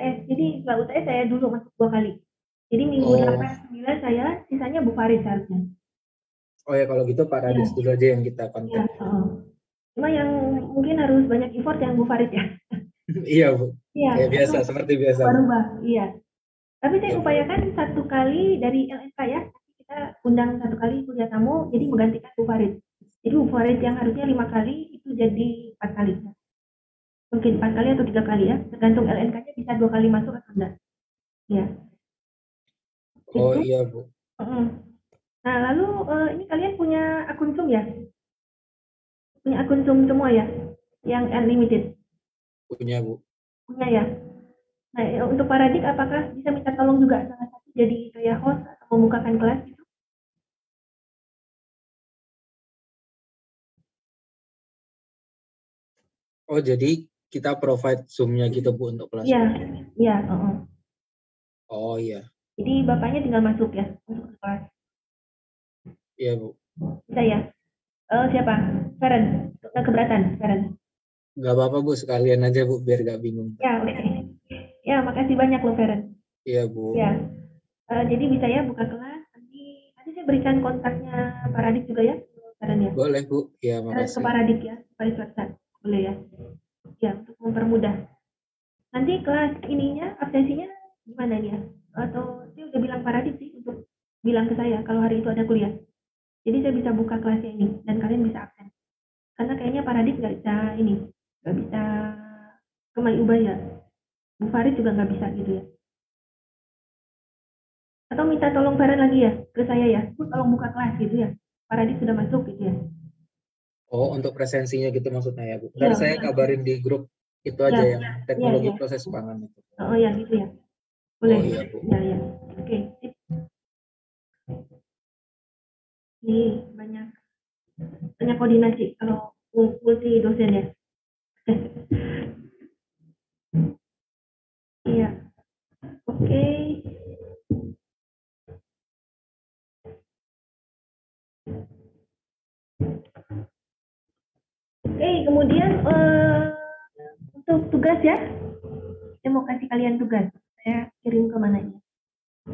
UTS. Jadi setelah UTS saya dulu masuk 2 kali. Jadi minggu Oh, 8, 9 saya, sisanya Bu Farid seharusnya. oh ya kalau gitu Pak Radis Iya, dulu aja yang kita iya. kontak. Heeh. Cuma yang mungkin harus banyak effort yang Bu Farid ya. Iya Bu, Iya, kayak itu biasa, seperti biasa Bu. berubah. Iya. Tapi saya Iya Bu. upayakan 1 kali dari LNK ya. Kita undang 1 kali kuliah tamu, jadi menggantikan Bu Farid. Jadi Bu Farid yang harusnya 5 kali itu jadi 4 kali. Mungkin 4 kali atau 3 kali ya. Tergantung LNK-nya bisa 2 kali masuk atau enggak. Ya, Oh itu. iya Bu, Heeh. Nah, lalu ini kalian punya akun Zoom ya? Punya akun Zoom semua ya? Yang unlimited? punya Bu. Punya ya? Nah, untuk Paradik apakah bisa minta tolong juga salah satu jadi kayak host atau membukakan kelas gitu? Oh jadi kita provide Zoom-nya gitu Bu untuk kelas Iya, Bu. iya, heeh. Oh iya, Jadi bapaknya tinggal masuk ya, masuk ke kelas. iya Bu. Bisa ya? Siapa? Feren? Nggak keberatan, Feren? Gak apa-apa Bu, sekalian aja Bu, biar gak bingung. Ya, oke. Ya, makasih banyak loh, Feren. Iya Bu, Ya, jadi bisa ya buka kelas. Nanti saya berikan kontaknya Paradik juga ya, Feren ya. boleh Bu. Iya Ke makasih. Paradik ya, Paris WhatsApp. Boleh ya? Ya, untuk mempermudah. Nanti kelas ininya, absensinya gimana nih ya? Atau saya udah bilang Paradik sih untuk bilang ke saya kalau hari itu ada kuliah. Jadi saya bisa buka kelasnya ini dan kalian bisa absen. Karena kayaknya Paradik nggak bisa ini, nggak bisa kembali ubah ya. Bu Farid juga nggak bisa gitu ya. Atau minta tolong Feren lagi ya ke saya ya. Bu, tolong buka kelas gitu ya. Paradik sudah masuk gitu ya. Oh untuk presensinya gitu maksudnya ya Bu. Ntar Iya, saya iya, kabarin di grup itu iya, aja yang iya, teknologi iya. proses pangan itu. Oh ya gitu ya. Boleh. Oh iya Bu. Ya, ya. Oke, sip. Ini banyak banyak koordinasi kalau multi dosen ya. Iya. Oke. Oke, kemudian untuk tugas ya. Saya mau kasih kalian tugas. Saya kirim ke mana ini?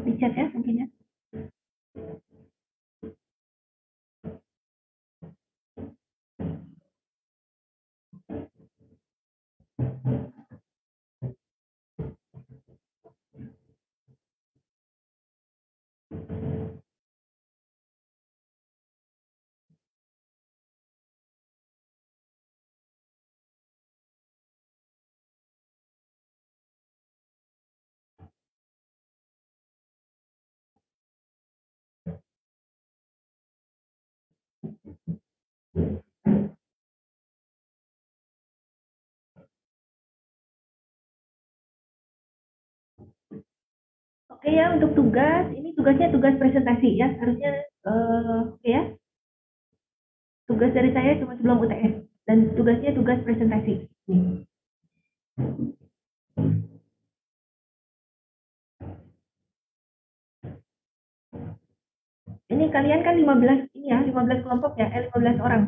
Di chat ya mungkin ya. Oke ya, untuk tugas, ini tugasnya tugas presentasi ya. Harusnya oke ya. Tugas dari saya cuma sebelum UTS dan tugasnya tugas presentasi. Nih. Ini kalian kan 15 ini ya, 15 kelompok ya, 15 orang.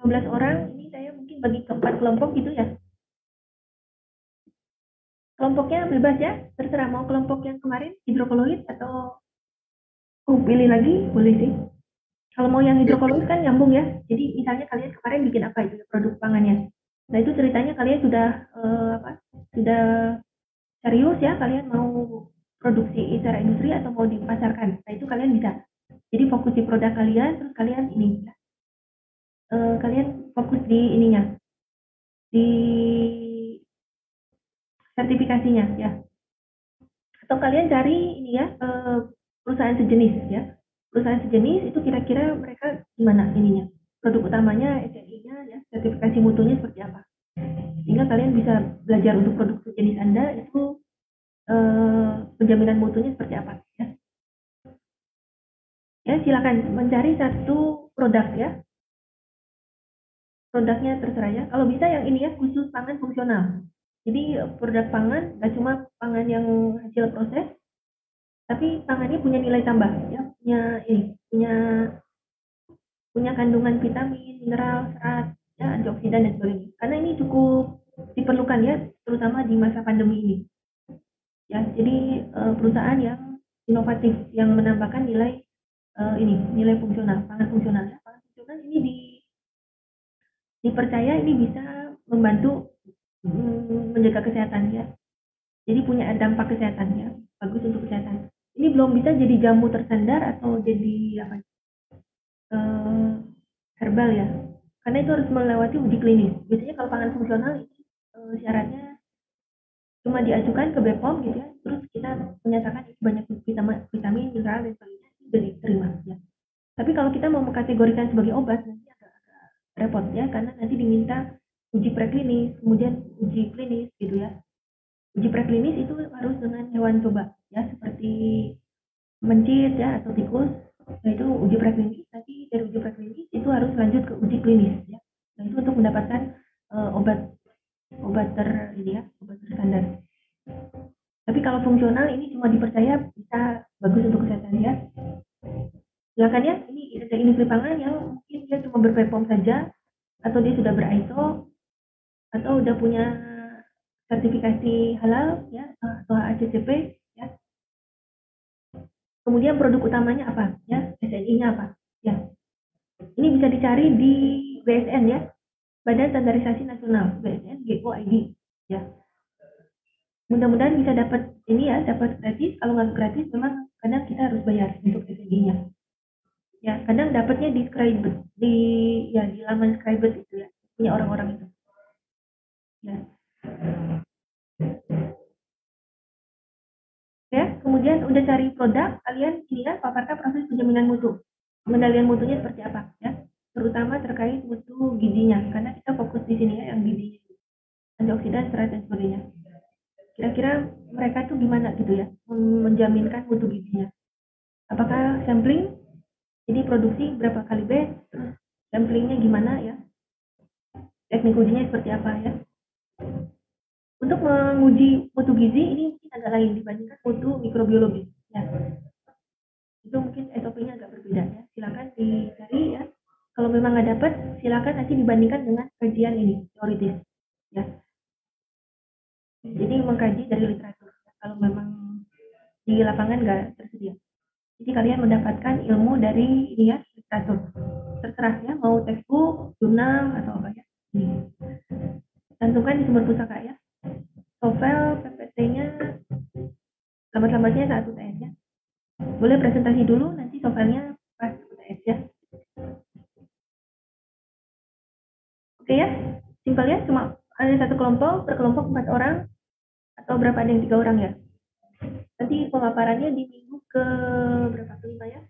15 orang ini saya mungkin bagi ke 4 kelompok gitu ya. Kelompoknya bebas ya, terserah mau kelompok yang kemarin hidrokoloid atau pilih lagi boleh sih. Kalau mau yang Oke, oke. hidrokoloid kan nyambung ya. Jadi misalnya kalian kemarin bikin apa itu produk pangannya. Nah itu ceritanya kalian sudah apa? Sudah serius ya kalian mau produksi secara industri atau mau dipasarkan. Nah itu kalian bisa. Jadi fokus di produk kalian, terus kalian ini kalian fokus di ininya, di sertifikasinya ya. Atau kalian cari ini ya perusahaan sejenis ya. Perusahaan sejenis itu kira-kira mereka gimana ininya. Produk utamanya, SNI-nya ya, sertifikasi mutunya seperti apa. Sehingga kalian bisa belajar untuk produk sejenis Anda itu penjaminan mutunya seperti apa ya. Ya, silakan mencari satu produk ya. Produknya terserah ya. Kalau bisa yang ini ya khusus pangan fungsional. Jadi produk pangan nggak cuma pangan yang hasil proses, tapi pangannya punya nilai tambah ya, punya ini, punya kandungan vitamin, mineral, serat, ya, antioksidan dan sebagainya. Karena ini cukup diperlukan ya, terutama di masa pandemi ini. ya. Jadi perusahaan yang inovatif yang menambahkan nilai nilai fungsional, pangan fungsional. Ya. Pangan fungsional ini dipercaya ini bisa membantu menjaga kesehatan ya. Jadi punya dampak kesehatan ya, bagus untuk kesehatan. Ini belum bisa jadi jamu tersandar atau jadi apa? Herbal ya. Karena itu harus melewati uji klinis. Biasanya kalau pangan fungsional ini syaratnya cuma diajukan ke BPOM gitu ya, terus kita menyatakan itu banyak vitamin, mineral dan sebagainya, itu sudah diterima ya. Tapi kalau kita mau mengkategorikan sebagai obat nanti agak repot ya, karena nanti diminta uji preklinis, kemudian uji klinis gitu ya. Uji preklinis itu harus dengan hewan coba ya, seperti mencit ya atau tikus. Nah itu uji preklinis, tapi dari uji preklinis itu harus lanjut ke uji klinis ya. Nah itu untuk mendapatkan obat terstandar. Tapi kalau fungsional ini cuma dipercaya bisa bagus untuk kesehatan ya. Silakan ya, ini ada industri pangan yang mungkin dia cuma ber-BPOM saja, atau dia sudah ber-ISO, atau udah punya sertifikasi halal ya, atau HACCP ya. Kemudian produk utamanya apa ya, SNI-nya apa ya. Ini bisa dicari di BSN ya, Badan Standarisasi Nasional, BSN GOID ya. Mudah-mudahan bisa dapat ini ya, dapat gratis. Kalau nggak gratis memang kadang kita harus bayar untuk SNI-nya ya. Kadang dapatnya di Scribed, di laman Scribed itu ya, punya orang-orang itu ya. Ya, kemudian udah cari produk, kalian ini ya, paparkan proses penjaminan mutu. Pengendalian mutunya seperti apa ya, terutama terkait mutu gizinya, karena kita fokus di sini ya, yang gizinya, antioksidan, serat dan sebagainya. Kira-kira mereka tuh gimana gitu ya, menjaminkan mutu gizinya? Apakah sampling, jadi produksi berapa kali batch, terus samplingnya gimana ya, teknik ujinya seperti apa ya. Untuk menguji mutu gizi ini mungkin agak lain dibandingkan mutu mikrobiologi ya. Itu mungkin SOP-nya agak berbeda ya. Silakan dicari ya. Kalau memang nggak dapat, silakan nanti dibandingkan dengan kajian ini teoritis ya. Jadi mengkaji dari literatur. Kalau memang di lapangan nggak tersedia, jadi kalian mendapatkan ilmu dari ini ya, literatur. Terserah ya, mau textbook, jurnal atau apa ya. Ini. Cantumkan di sumber pusaka ya. TOEFL, PPT-nya lambat-lambatnya 1 UTS ya. Boleh presentasi dulu, nanti TOEFL-nya pas UTS ya. Oke ya, simpel ya, cuma ada satu kelompok, per kelompok 4 orang, atau berapa, ada yang 3 orang ya. Nanti pemaparannya di minggu ke berapa, kelima ya.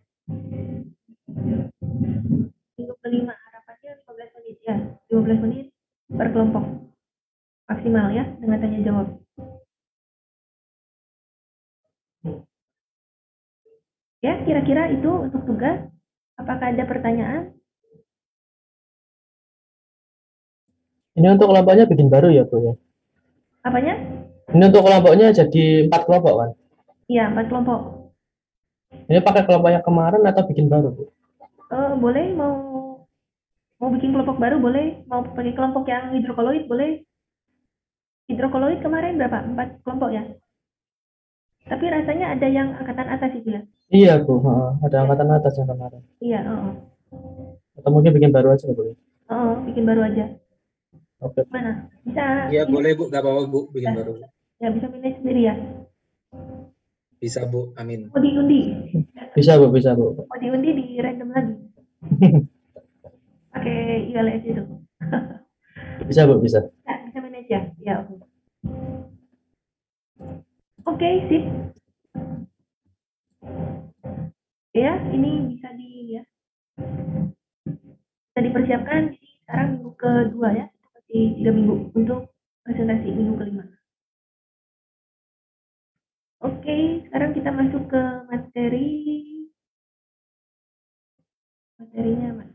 Minggu kelima, harapannya 15 menit ya, 15 menit per kelompok. Maksimal ya, dengan tanya jawab. Ya, kira-kira itu untuk tugas. Apakah ada pertanyaan? Ini untuk kelompoknya bikin baru ya, Bu ya? Apanya? Ini untuk kelompoknya jadi 4 kelompok kan? Iya, 4 kelompok. Ini pakai kelompoknya kemarin atau bikin baru, Bu? Boleh, mau bikin kelompok baru boleh, mau pakai kelompok yang hidrokoloid boleh. Hidrokoloid kemarin berapa? 4 kelompok ya? Tapi rasanya ada yang angkatan atas itu ya? Iya, Bu. Ada angkatan atas yang kemarin. Iya, Atau mungkin bikin baru aja, Bu? bikin baru aja. Oke. Mana? Bisa? Iya boleh Bu, nggak apa-apa Bu, bikin ya, baru. Ya, bisa pilih sendiri ya? Bisa Bu, amin. Mau diundi? Bisa, Bu, bisa, Bu. Mau diundi di random lagi? Pakai ILS itu? Bisa, Bu, bisa. Ya, bisa manage ya? Ya, oke. Oke, sip. Ya, ini bisa dipersiapkan. Jadi sekarang minggu kedua ya, masih 3 minggu untuk presentasi minggu kelima. Oke, sekarang kita masuk ke materinya, Mas.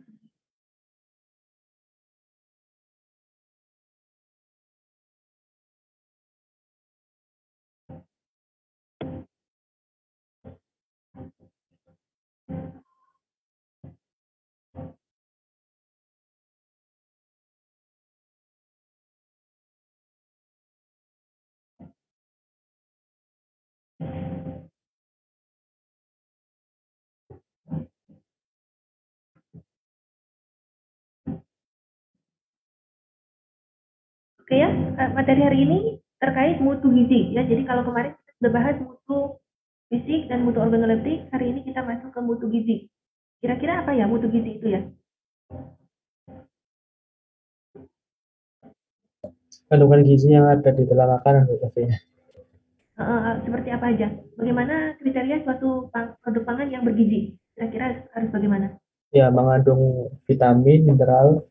Oke ya, materi hari ini terkait mutu gizi ya. Jadi kalau kemarin kita sudah bahas mutu fisik dan mutu organoleptik, hari ini kita masuk ke mutu gizi. Kira-kira apa ya mutu gizi itu ya? Kandungan gizi yang ada di dalam makanan pastinya. Seperti apa aja? Bagaimana kriteria suatu produk pangan yang bergizi? Kira-kira harus bagaimana? Ya, mengandung vitamin, mineral,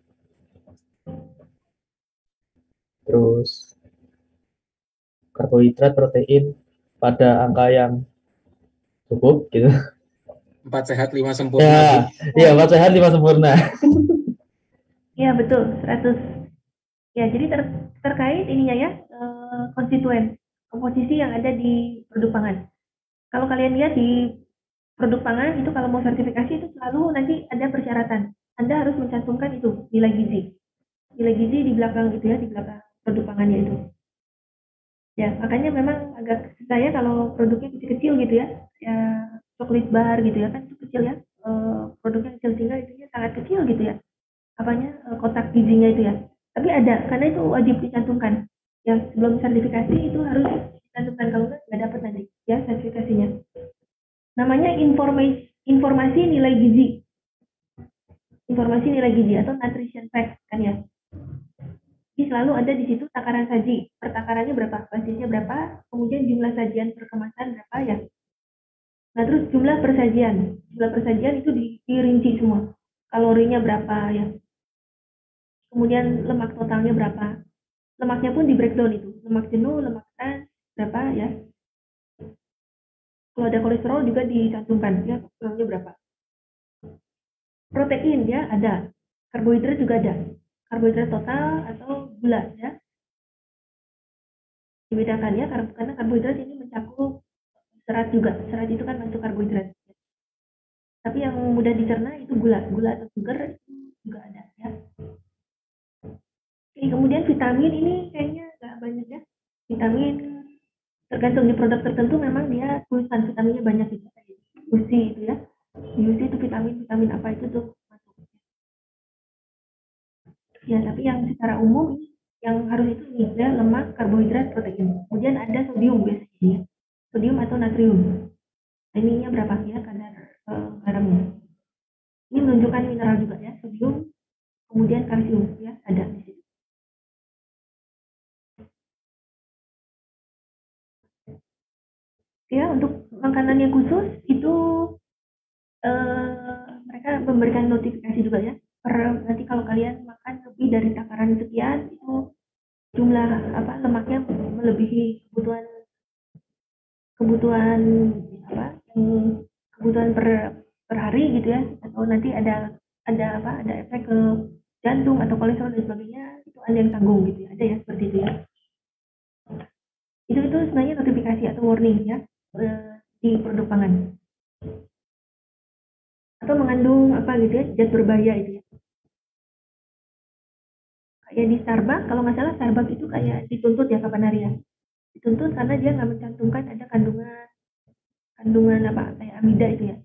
terus karbohidrat, protein pada angka yang cukup gitu. 4 sehat 5 sempurna. Ya, iya 4 sehat 5 sempurna. Iya betul, 100. Ya, jadi terkait ininya ya, konstituen, komposisi yang ada di produk pangan. Kalau kalian lihat di produk pangan itu kalau mau sertifikasi itu selalu nanti ada persyaratan. Anda harus mencantumkan itu nilai gizi. Nilai gizi di belakang itu ya, di belakang produk pangannya itu. Ya, makanya memang agak saya kalau produknya kecil-kecil gitu ya, ya coklat bar gitu ya kan itu kecil ya, produknya kecil sehingga itunya sangat kecil gitu ya, apanya kotak gizinya itu ya. Tapi ada karena itu wajib dicantumkan. Yang sebelum sertifikasi itu harus dicantumkan kalau nggak dapat nanti ya sertifikasinya. Namanya informasi nilai gizi. Informasi nilai gizi atau nutrition fact kan ya. Jadi selalu ada di situ takaran saji. Pertakarannya berapa, basisnya berapa, kemudian jumlah sajian per kemasan berapa ya. Nah terus jumlah persajian. Jumlah persajian itu dirinci semua. Kalorinya berapa ya. Kemudian lemak totalnya berapa. Lemaknya pun di breakdown itu. Lemak jenuh, lemak trans, berapa ya. Kalau ada kolesterol juga dicantumkan ya, kolesterolnya berapa. Protein ya ada. Karbohidrat juga ada. Karbohidrat total atau gula ya. Dibedakan ya karena karbohidrat ini mencakup serat juga. Serat itu kan masuk karbohidrat. Tapi yang mudah dicerna itu gula atau sugar itu juga ada ya. Oke, kemudian vitamin ini kayaknya nggak banyak ya. Vitamin tergantung di produk tertentu memang dia tulisan vitaminnya banyak gitu. USI itu ya. USI itu vitamin apa itu tuh masuk. Ya, tapi yang secara umum ini yang harus itu nih ya, lemak, karbohidrat, protein. Kemudian ada sodium biasanya ya. Sodium atau natrium. Nah, ininya berapa ya kadar garamnya. Ini menunjukkan mineral juga ya, sodium, kemudian kalsium ya ada di situ. Ya, untuk makanan yang khusus itu mereka memberikan notifikasi juga ya. Nanti kalau kalian makan lebih dari takaran sekian itu jumlah lemaknya melebihi kebutuhan kebutuhan per hari gitu ya, atau nanti ada efek ke jantung atau kolesterol dan sebagainya, itu ada yang tanggung gitu ya, ada ya seperti itu ya. Itu sebenarnya notifikasi atau warning ya di produk pangan. Atau mengandung gitu ya, zat berbahaya itu ya. Kayak di Starbucks, kalau nggak salah Starbucks itu kayak dituntut ya kapan hari ya. Dituntut karena dia nggak mencantumkan ada kandungan kayak amida itu ya.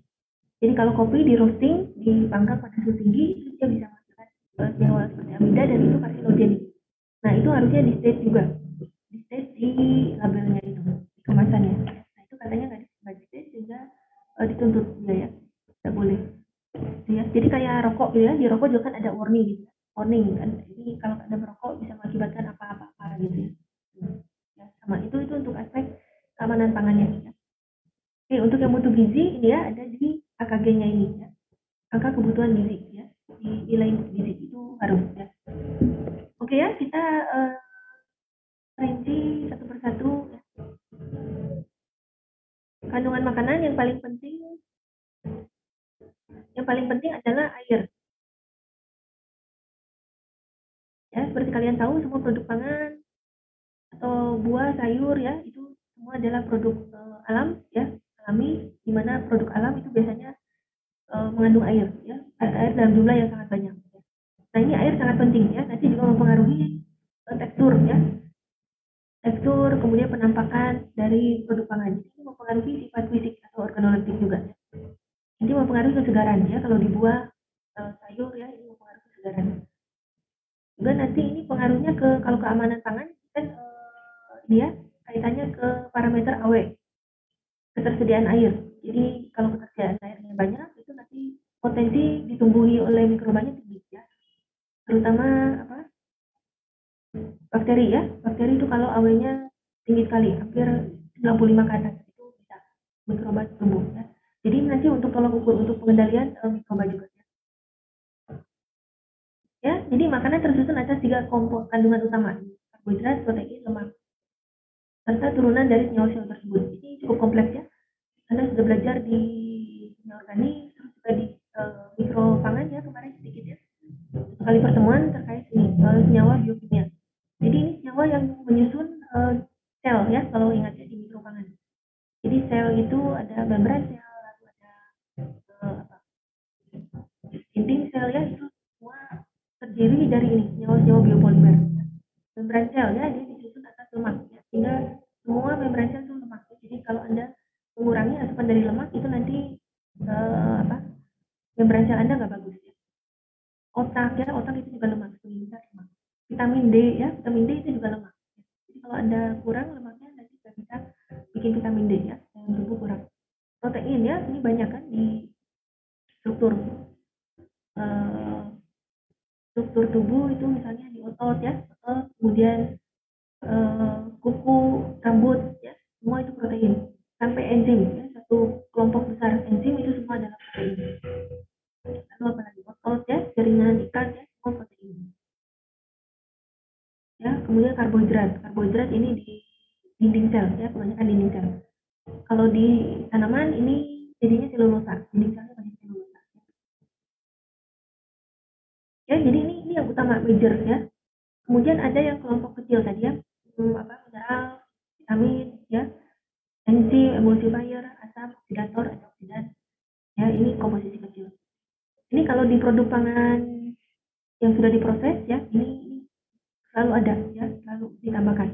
Jadi kalau kopi di roasting, dipanggang pada suhu tinggi, itu dia bisa menghasilkan senyawa seperti amida dan itu karsinogenik. Nah itu harusnya di state juga, di state di labelnya itu, di kemasannya. Nah itu katanya nggak di state sehingga dituntut ya, nggak boleh. Ya, jadi kayak rokok ya, di rokok juga kan ada warning gitu, warning kan. Ini kalau Anda merokok bisa mengakibatkan apa-apa gitu ya. Ya sama itu untuk aspek keamanan pangannya. Ya. Oke, untuk yang mutu gizi ini ya ada di AKG-nya ini ya. Angka kebutuhan gizi ya. Di nilai gizi itu harus ya. Oke ya, kita rinci satu persatu ya. Kandungan makanan yang paling penting adalah air. Ya, seperti kalian tahu semua produk pangan atau buah, sayur ya, itu semua adalah produk alam ya, alami, di mana produk alam itu biasanya mengandung air ya, air dalam jumlah yang sangat banyak. Ya. Nah ini air sangat penting ya, nanti juga mempengaruhi tekstur ya, tekstur kemudian penampakan dari produk pangan. Ini mempengaruhi sifat fisik atau organoleptik juga. Ini mempengaruhi kesegaran ya, kalau di buah sayur ya ini mempengaruhi kesegaran. Juga nanti ini pengaruhnya kalau keamanan pangan kan dia kaitannya ke parameter AW, ketersediaan air. Jadi kalau ketersediaan airnya banyak itu nanti potensi ditumbuhi oleh mikrobanya tinggi ya. Terutama bakteri ya. Bakteri itu kalau AW-nya tinggi sekali, hampir 95 ke atas itu bisa mikroba tumbuh ya. Jadi nanti untuk tolak ukur untuk pengendalian mikroba juga ya. Ya, jadi makanan tersusun atas 3 kandungan utama, karbohidrat, protein, lemak, serta turunan dari senyawa-senyawa tersebut. Ini cukup kompleks ya. Anda sudah belajar di kimia organik, terus juga di mikropangan ya kemarin sedikit ya. Sekali pertemuan terkait ini senyawa biokimia. Jadi ini senyawa yang menyusun sel ya, kalau ingat ya di mikropangan. Jadi sel itu ada membran sel, lalu ada dinding sel ya, itu semua terdiri dari ini senyawa-senyawa biopolimer. Membran sel ya, dia disusun atas lemak ya, sehingga semua membran sel itu lemak. Jadi kalau Anda mengurangi asupan dari lemak itu nanti membran sel Anda nggak bagus ya. Otak ya, otak itu juga lemak, sebenarnya lemak. Vitamin D ya, vitamin D itu juga lemak. Jadi kalau Anda kurang lemaknya nanti nggak bisa bikin vitamin D ya, yang tubuh kurang. Protein ya, ini banyak kan di struktur tubuh itu misalnya di otot ya, kemudian kuku, rambut ya, semua itu protein. Sampai enzim ya, satu kelompok besar enzim itu semua adalah protein. Lalu apa lagi? Otot ya, jaringan ikat ya, semua protein. Ya, kemudian karbohidrat ini di dinding sel ya, kebanyakan dinding sel. Kalau di tanaman ini jadinya selulosa, dinding selnya banyak selulosa. Ya, jadi ini yang utama major ya. Kemudian ada yang kelompok kecil tadi ya, mineral, vitamin ya, enzim, emulsifier, asam, oksidator, antioksidan. Ya, ini komposisi kecil. Ini kalau di produk pangan yang sudah diproses ya, ini selalu ada ya, selalu ditambahkan.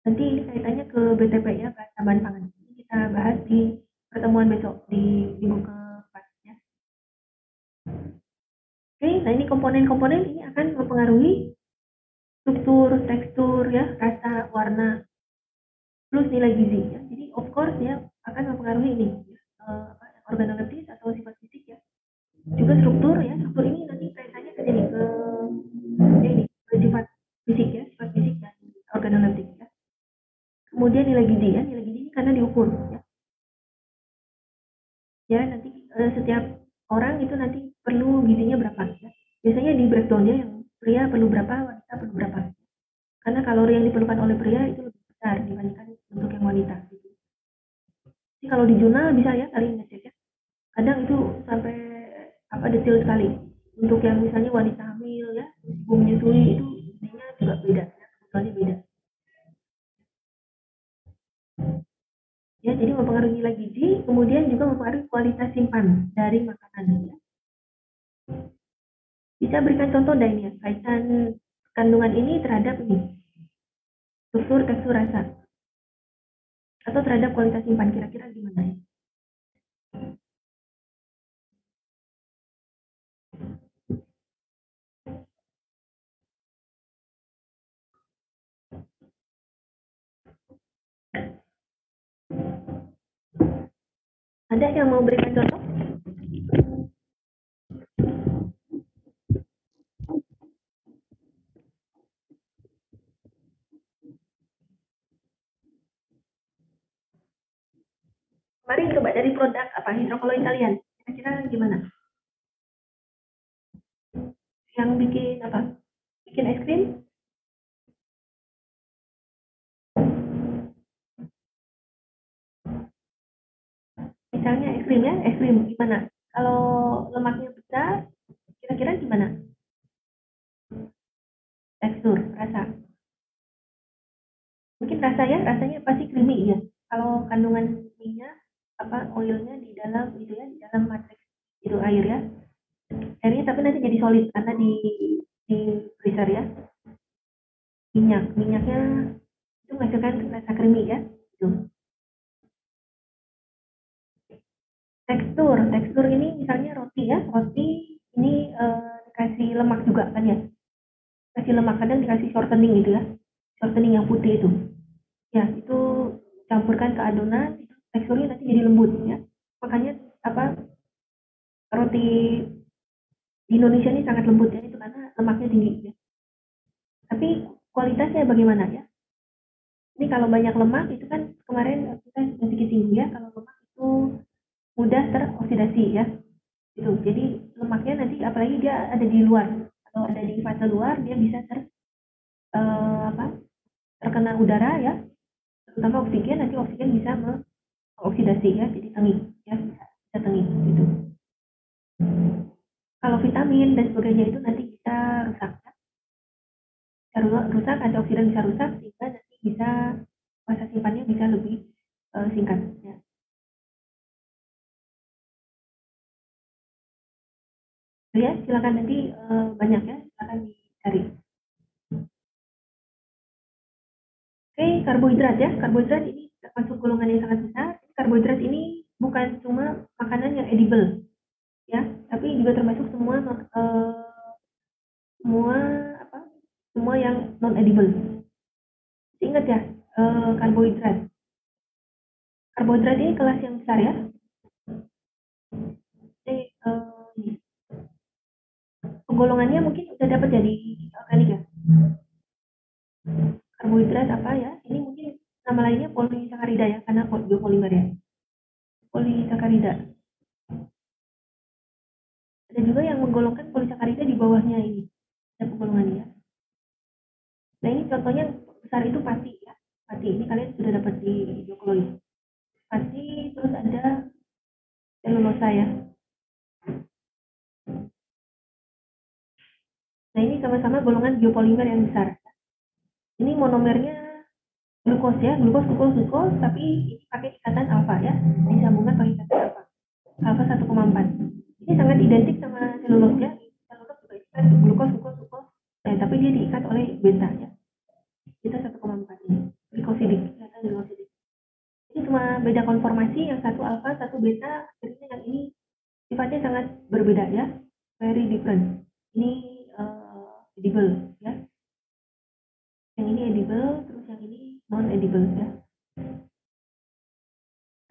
Nanti ini kaitannya ke BTP ya, tambahan pangan. Ini kita bahas di pertemuan besok di minggu ke-4 ya. Oke, nah ini komponen-komponen ini akan mempengaruhi struktur, tekstur ya, rasa, warna, plus nilai gizi ya. Jadi of course ya akan mempengaruhi ini organoleptis atau sifat fisik ya. Juga struktur ya, struktur ini nanti kaitannya ke sini ke sifat fisik ya, sifat fisik dan organoleptik ya. Kemudian nilai gizi ya, nilai gizi ini karena diukur ya. Ya nanti setiap orang itu nanti perlu gizinya berapa ya. Biasanya di breakdownnya yang pria perlu berapa, wanita perlu berapa. Karena kalori yang diperlukan oleh pria itu lebih besar dibandingkan untuk yang wanita. Gitu. Jadi kalau di jurnal bisa ya kalian ngecek ya. Kadang itu sampai detail sekali. Untuk yang misalnya wanita hamil ya, ibu menyusui itu gizinya juga beda, ya, kebutuhannya beda. Ya, jadi mempengaruhi nilai gizi, kemudian juga mempengaruhi kualitas simpan dari makanan. Ya. Bisa berikan contoh dah ini ya, kaitan kandungan ini terhadap ini struktur, tekstur, rasa, atau terhadap kualitas simpan, kira-kira gimana ya? Ada yang mau berikan contoh? Mari coba dari produk hidrokoloid kalian, kira-kira gimana? Yang bikin bikin es krim? Misalnya es krim ya, es krim gimana? Kalau lemaknya besar, kira-kira gimana? Tekstur, rasa. Mungkin rasanya pasti creamy ya. Kalau kandungan minyak oilnya di dalam itu ya, di dalam matriks itu air ya. Airnya tapi nanti jadi solid karena di freezer ya. Minyaknya itu menghasilkan rasa creamy ya. Gitu. Tekstur ini misalnya roti ya, roti ini kasih lemak juga kan ya. kasih lemak, kadang dikasih shortening gitu ya, shortening yang putih itu ya, itu campurkan ke adonan, itu teksturnya nanti jadi lembut ya. Makanya apa, roti di Indonesia ini sangat lembut ya, itu karena lemaknya tinggi ya. Tapi kualitasnya bagaimana ya? Ini kalau banyak lemak itu kan kemarin kita sedikit singgung ya, kalau lemak itu mudah teroksidasi ya. Itu. Jadi lemaknya nanti apalagi dia ada di luar atau ada di fase luar, dia bisa terkena udara ya, terutama oksigen, nanti oksigen bisa mengoksidasi ya, jadi tengik ya, bisa tengik gitu. Kalau vitamin dan sebagainya itu nanti bisa rusak ya. Bisa rusak, antioksidan bisa rusak sehingga nanti bisa masa simpannya bisa lebih singkat ya. Ya, silakan nanti banyak ya, silakan dicari. Oke, karbohidrat ya. Karbohidrat ini termasuk golongan yang sangat besar. Karbohidrat ini bukan cuma makanan yang edible ya, tapi juga termasuk semua semua yang non edible. Ingat ya, karbohidrat. Karbohidrat ini kelas yang besar ya. Jadi, penggolongannya mungkin udah dapat jadi organik ya. Karbohidrat apa ya? Ini mungkin nama lainnya polisakarida ya, karena biopolimer ya. Polisakarida. Ada juga yang menggolongkan polisakarida di bawahnya ini. Ada penggolongannya. Nah ini contohnya besar itu pati ya. Pati ini kalian sudah dapat di Jokowi. Pati, terus ada selulosa ya. Nah ini sama-sama golongan biopolimer yang besar. Ini monomernya glukos ya, glukos, tapi ini pakai ikatan alfa ya, disambungkan pakai ikatan alfa 1,4. Ini sangat identik sama selulos ya, selulos juga ikat glukos, tapi dia diikat oleh beta ya, kita 1,4 ini, glikosidik, ikatan glikosidik. Ini cuma beda konformasi, yang satu alfa, satu beta, akhirnya yang ini sifatnya sangat berbeda ya, very different. Ini edible ya, yang ini edible, terus yang ini non edible ya.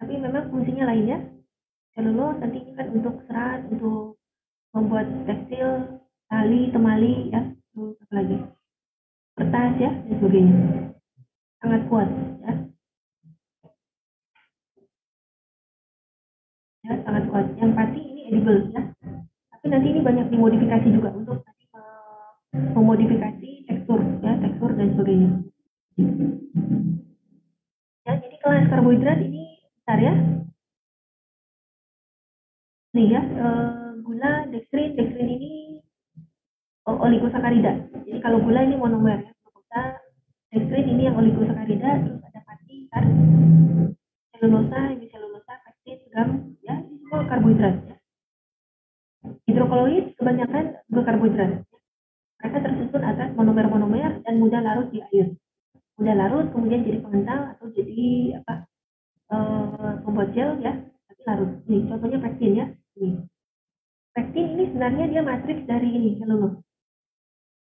Tapi memang fungsinya lain ya. Selulose nanti ini kan untuk serat, untuk membuat tekstil, tali, temali ya, terus apa lagi, kertas ya dan sebagainya. Sangat kuat ya. Ya, sangat kuat. Yang pasti ini edible ya. Tapi nanti ini banyak dimodifikasi juga untuk nanti memodifikasi tekstur ya, tekstur dan sebagainya. Ya, jadi kelas karbohidrat ini besar ya. Nih ya, gula, dextrin ini oligosakarida. Jadi kalau gula ini monomer ya, glukosa, dextrin ini yang oligosakarida, terus ada pati, selulosa, hemiselulosa, pektin, gam, ya ini semua karbohidrat ya. Hidrokoloid kebanyakan juga karbohidrat. Mereka tersusun atas monomer-monomer dan mudah larut di air. Mudah larut kemudian jadi pengental atau jadi membuat gel ya, tapi larut. Nih contohnya pektin ya. Nih. Pektin ini sebenarnya dia matriks dari ini selulose.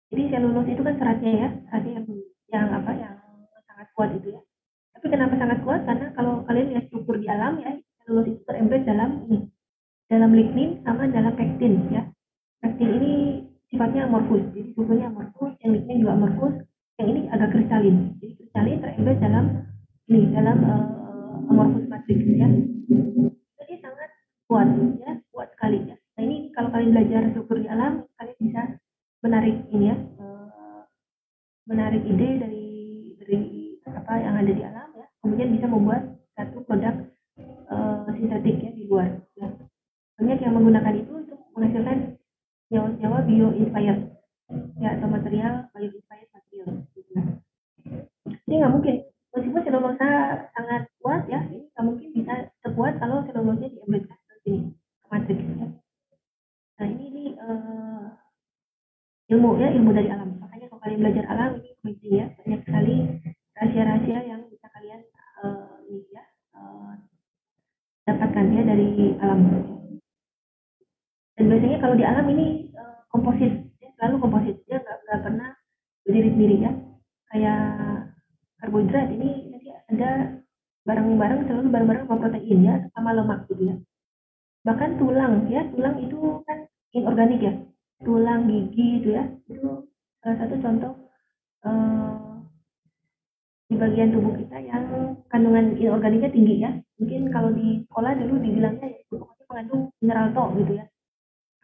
Jadi selulose itu kan seratnya ya, seratnya yang sangat kuat itu ya. Tapi kenapa sangat kuat? Karena kalau kalian lihat struktur di alam ya, selulose itu terembed dalam lignin sama dalam pektin ya. Pektin ini sifatnya amorfus, jadi strukturnya amorfus, yang lignin juga amorfus, yang ini agak kristalin. Jadi kristalin terembed dalam amorfus matrix ya. Jadi sangat kuat ya, kuat sekali ya. Nah ini kalau kalian belajar struktur di alam, kalian bisa menarik ini ya, menarik ide dari apa yang ada di alam ya, kemudian bisa membuat satu produk sintetik ya di luar ya. Banyak yang menggunakan itu untuk menghasilkan senyawa-senyawa bio-inspired ya, atau material bio-inspired material gitu. Ini nggak mungkin, meskipun selulosa sangat kuat ya, ini nggak mungkin bisa sekuat kalau selulosanya diembedkan ke sini ke matriks ya. Nah ini ilmu dari alam. Makanya kalau kalian belajar alam ini penting ya, banyak sekali rahasia-rahasia yang bisa kalian dapatkan ya dari alam. Dan biasanya kalau di alam ini komposit, ya, selalu komposit, dia nggak pernah berdiri sendiri ya. Kayak karbohidrat ini nanti ada barang-barang selalu barang-barang sama protein ya, sama lemak gitu ya. Bahkan tulang ya, tulang itu kan inorganik ya. Tulang, gigi itu ya, itu salah satu contoh di bagian tubuh kita yang kandungan inorganiknya tinggi ya. Mungkin kalau di sekolah dulu dibilangnya ya, itu pokoknya mengandung mineral to gitu ya,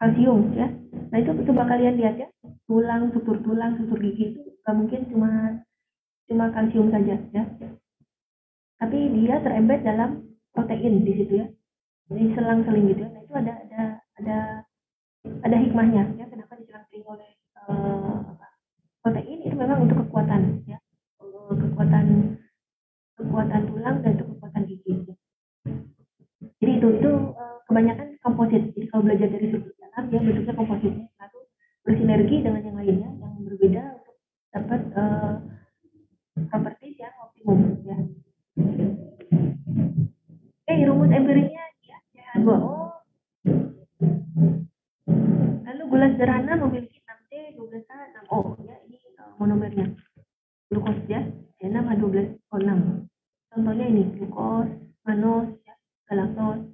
kalsium ya. Nah itu coba kalian lihat ya, tulang, struktur gigi itu nggak mungkin cuma kalsium saja ya, tapi dia terembed dalam protein di situ ya, di selang-seling gitu ya. Nah itu ada hikmahnya ya, kenapa diselang-seling oleh protein itu memang untuk kekuatan ya, kekuatan tulang dan untuk kekuatan gigi. Jadi itu kebanyakan komposit. Jadi kalau belajar dari struktur dalam ya bentuknya kompositnya satu bersinergi dengan yang lainnya yang berbeda untuk dapat properti yang optimum ya. Oke, rumus empiriknya ya CH2O. Lalu gula sederhana memiliki 6T, 12H, 6O ya, ini monomernya. Glukos ya, C6H12O6. Contohnya ini glukos, manus, ya, galaktos.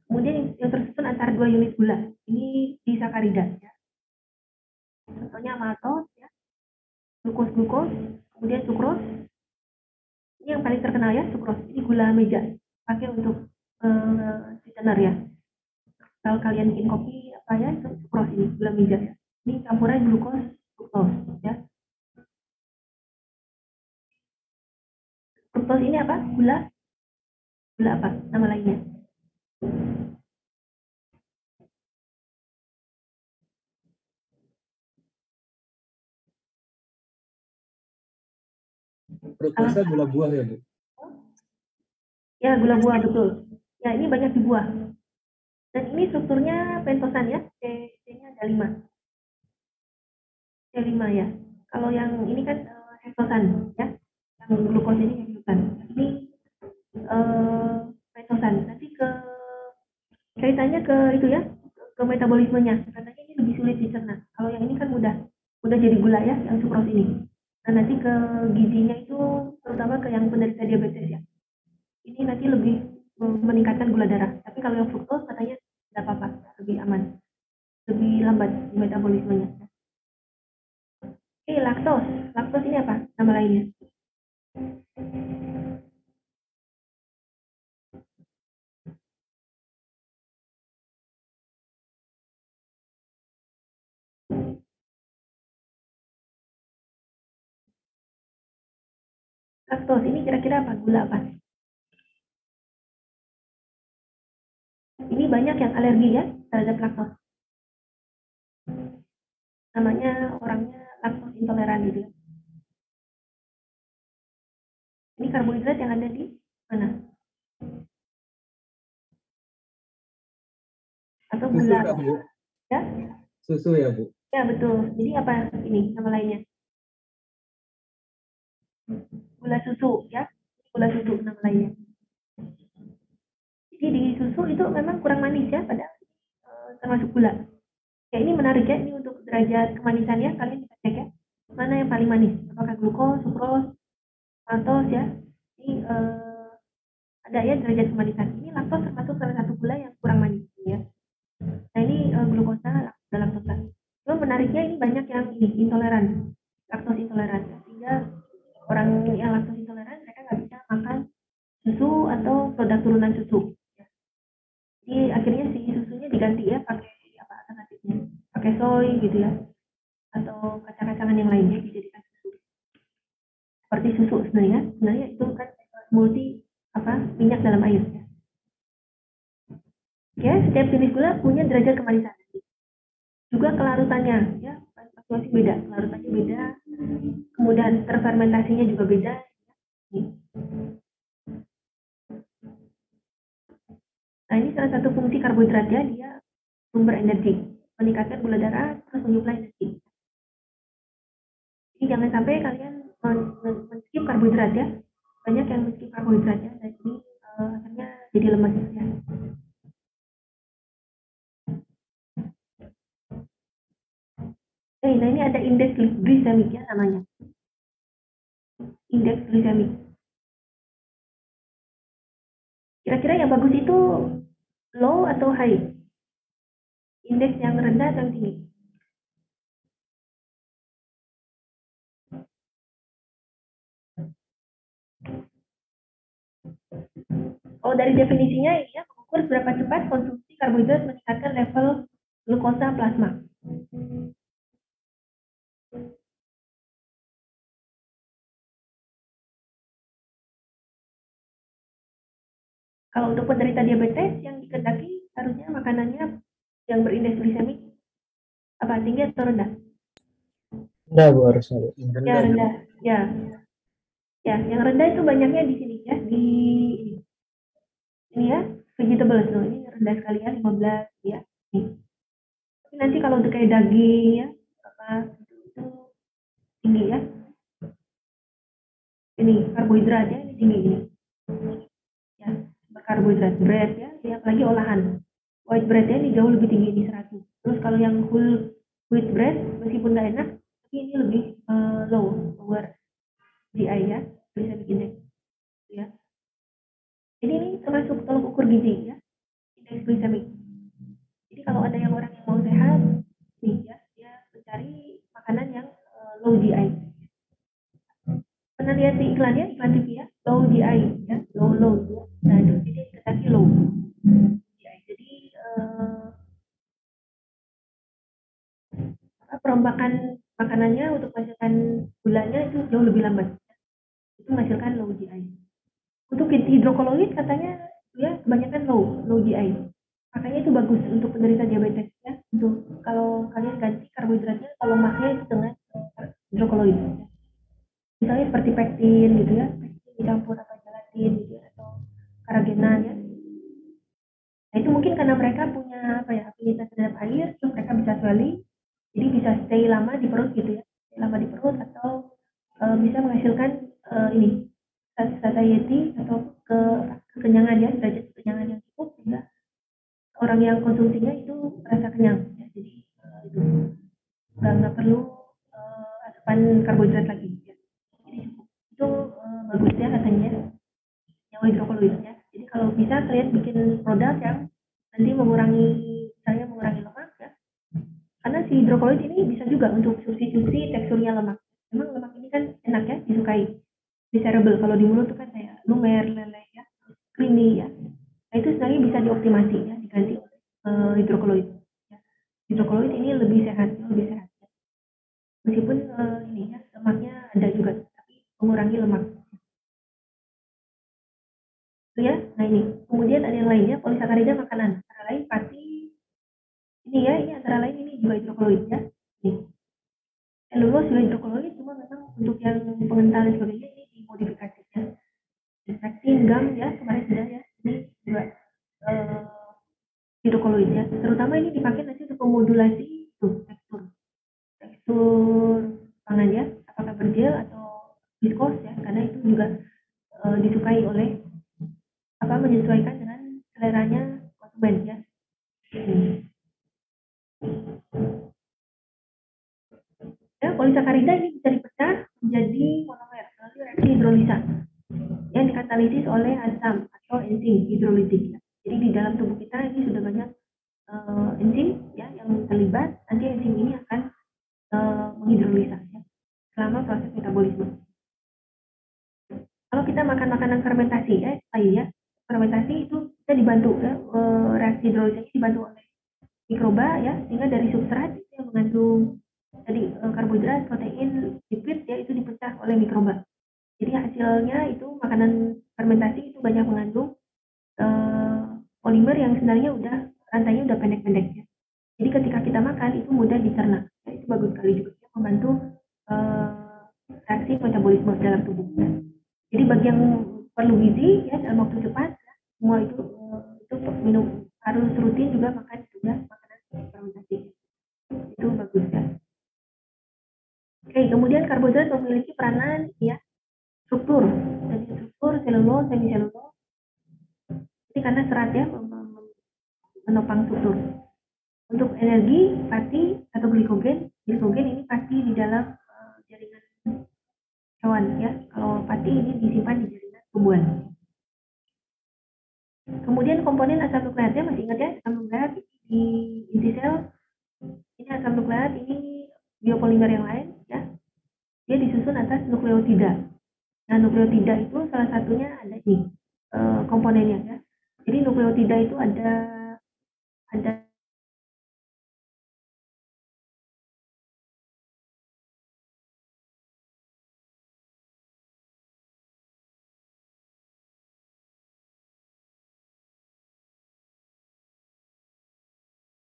Kemudian yang tersusun antara 2 unit gula, ini disakarida ya. Contohnya maltos ya, glukos, kemudian sukros. Ini yang paling terkenal ya, sukros. Ini gula meja, pakai untuk sweetener ya. Kalau kalian bikin kopi apa ya, itu sukros ini, gula meja ya. Ini campuran glukos, sukros ya. Fruktos ini apa? Gula apa? Nama lainnya. Fruktosa gula buah ya, Bu? Ya, gula buah, betul. Ya, ini banyak di buah. Dan ini strukturnya pentosan ya, C-nya ada 5. C5 ya. Kalau yang ini kan hektosan ya. Yang glukos ini hektosan. Ini pentosan. Nanti kaitannya ke itu ya, ke metabolismenya. Katanya ini lebih sulit dicerna. Kalau yang ini kan mudah jadi gula ya, yang sukros ini. Nah, nanti ke gizinya itu terutama ke yang penderita diabetes ya. Ini nanti lebih meningkatkan gula darah. Tapi kalau yang fruktos katanya tidak apa-apa, lebih aman, lebih lambat metabolismenya. Oke, laktos. Laktos ini apa nama lainnya? Laktos ini kira-kira apa? Gula apa? Ini banyak yang alergi ya terhadap laktos. Namanya orangnya laktos intoleran gitu ya. Ini karbohidrat yang ada di mana? Atau gula apa? Ya? Susu ya, Bu? Ya, betul. Jadi apa ini nama lainnya? Gula susu ya. Gula susu nama lainnya. Jadi di susu itu memang kurang manis ya, padahal termasuk gula. Ya, ini menarik ya, ini untuk derajat kemanisannya kalian bisa cek ya. Mana yang paling manis? Apakah glukos, sukros, maltos ya? Ini ada ya derajat kemanisan. Ini laktos termasuk salah satu gula yang kurang manis ya. Nah, ini glukosa dalam laktosa. Cuma menariknya ini banyak yang ini intoleran, laktos intoleran. Sehingga orang yang laktos intoleran mereka nggak bisa makan susu atau produk turunan susu. Ya. Jadi akhirnya si susunya diganti ya pakai apa alternatifnya? Pakai soy gitu ya, atau kacang-kacangan yang lainnya dijadikan susu. Seperti susu sebenarnya itu kan multi minyak dalam air ya. Ya, setiap jenis gula punya derajat kemanisan. Juga kelarutannya ya masing-masing beda, kelarutannya beda, kemudahan terfermentasinya juga beda. Nah, ini salah satu fungsi karbohidrat ya, dia sumber energi, meningkatkan gula darah terus menyuplai energi. Jadi jangan sampai kalian men-skip karbohidrat ya, banyak yang men-skip karbohidrat ya, dan ini akhirnya jadi lemas ya. nah ini ada indeks glisemik ya namanya. Indeks glisemik. Kira-kira yang bagus itu low atau high? Indeks yang rendah atau yang tinggi? Oh, dari definisinya ya, mengukur seberapa cepat konsumsi karbohidrat meningkatkan level glukosa plasma. Kalau untuk penderita diabetes yang dikendaki harusnya makanannya yang berindeks glisemik apa, tinggi atau rendah? Rendah Bu harusnya Bu. Yang Ya rendah. rendah. Ya, ya yang rendah itu banyaknya di sini ya, di ini ya, vegetables loh, ini rendah sekali ya, 15 ya. Nih. Tapi nanti kalau udah kayak daging ya, apa itu tinggi ya. Ini karbohidrat ya, ini tinggi ini. Ya, berkarbohidrat, bread ya, apalagi olahan. White bread ya, ini jauh lebih tinggi, ini 100. Terus kalau yang whole wheat bread, meskipun nggak enak, tapi ini lebih lower GI ya, bisa bikin deh. Ya. Ini termasuk tolok ukur gizi ya, indeks glisemik. Jadi kalau ada yang orang yang mau sehat, nih ya, dia mencari makanan yang low GI. Pernah lihat di iklannya, iklan TV ya, low GI ya, low ya. Nah itu jadi ketaki low GI. Jadi perombakan makanannya untuk menghasilkan gulanya itu jauh lebih lambat. Itu menghasilkan low GI. Untuk hidrokoloid katanya ya kebanyakan low GI. Makanya itu bagus untuk penderita diabetes ya. Untuk kalau kalian ganti karbohidratnya, kalau lemaknya itu dengan hidrokoloid. Misalnya seperti pektin gitu ya, pektin dicampur apa gelatin gitu ya, atau karagenan ya. Nah itu mungkin karena mereka punya apa ya, afinitas terhadap air, terus mereka bisa swelling, jadi bisa stay lama di perut gitu ya, stay lama di perut, atau bisa menghasilkan ini satiety atau kekenyangan ya, derajat kekenyangan yang cukup sehingga orang yang konsumsinya itu merasa kenyang ya. Jadi itu nggak perlu asupan karbohidrat lagi ya. Jadi itu bagus ya katanya yang hidrokoloid ya. Jadi kalau bisa kalian bikin produk yang nanti mengurangi lemak ya, karena si hidrokoloid ini bisa juga untuk substitusi teksturnya lemak. Memang lemak ini kan enak ya, disukai, desirable, kalau di mulut tuh kan kayak lumer, leleh ya, creamy ya. Nah itu sebenarnya bisa dioptimasi ya, diganti oleh hidrokoloid ya. Hidrokoloid ini lebih sehat ya. Meskipun ini ya lemaknya ada juga, tapi mengurangi lemak itu ya. Nah ini kemudian ada yang lainnya, polisakarida makanan, antara lain pati ini ya, ini antara lain ini juga hidrokoloid ya. Ini selulose juga hidrokoloid, cuma memang untuk yang pengental dan sebagainya ini dimodifikasi ya. Pektin, gam ya, kemarin sudah ya, ini juga hidrokoloid ya. Terutama ini dipakai nanti untuk memodulasi tekstur pangan ya, apakah bergel atau viskos ya, karena itu juga disukai oleh menyesuaikan dengan seleranya konsumen ya. Ya, polisakarida ini bisa dipecah menjadi monomer melalui reaksi hidrolisa yang dikatalisis oleh asam atau enzim hidrolitik. Jadi di dalam tubuh kita ini sudah banyak enzim ya yang terlibat. Nanti enzim ini akan menghidrolisa ya, selama proses metabolisme. Kalau kita makan makanan fermentasi ya, fermentasi itu kita dibantu ya, reaksi hidrolisa ini dibantu oleh mikroba ya, sehingga dari substrat itu yang mengandung tadi karbohidrat, protein, lipid ya, itu dipecah oleh mikroba. Jadi hasilnya itu makanan fermentasi itu banyak mengandung polimer yang sebenarnya rantainya udah pendek-pendek ya. Jadi ketika kita makan itu mudah dicerna. Ya, itu bagus sekali juga ya, membantu reaksi metabolisme dalam tubuh. Ya. Jadi bagi yang perlu gizi ya dalam waktu cepat, ya, semua itu minum harus rutin juga makan juga makanan fermentasi. Itu bagus ya. Oke, kemudian karbohidrat memiliki peranan ya struktur, jadi struktur selulose, semiselulose. Jadi karena serat ya menopang struktur. Untuk energi, fatty atau glikogen glifogen ini pasti di dalam jaringan hewan ya. Kalau pati ini disimpan di jaringan tumbuhan. Kemudian komponen asam nukleatnya masih ingat ya, asam nukleat di inti sel ini asam nukleat, ini biopolimer yang lain ya. Dia disusun atas nukleotida. Nah, nukleotida itu salah satunya ada ini komponennya ya. Jadi nukleotida itu ada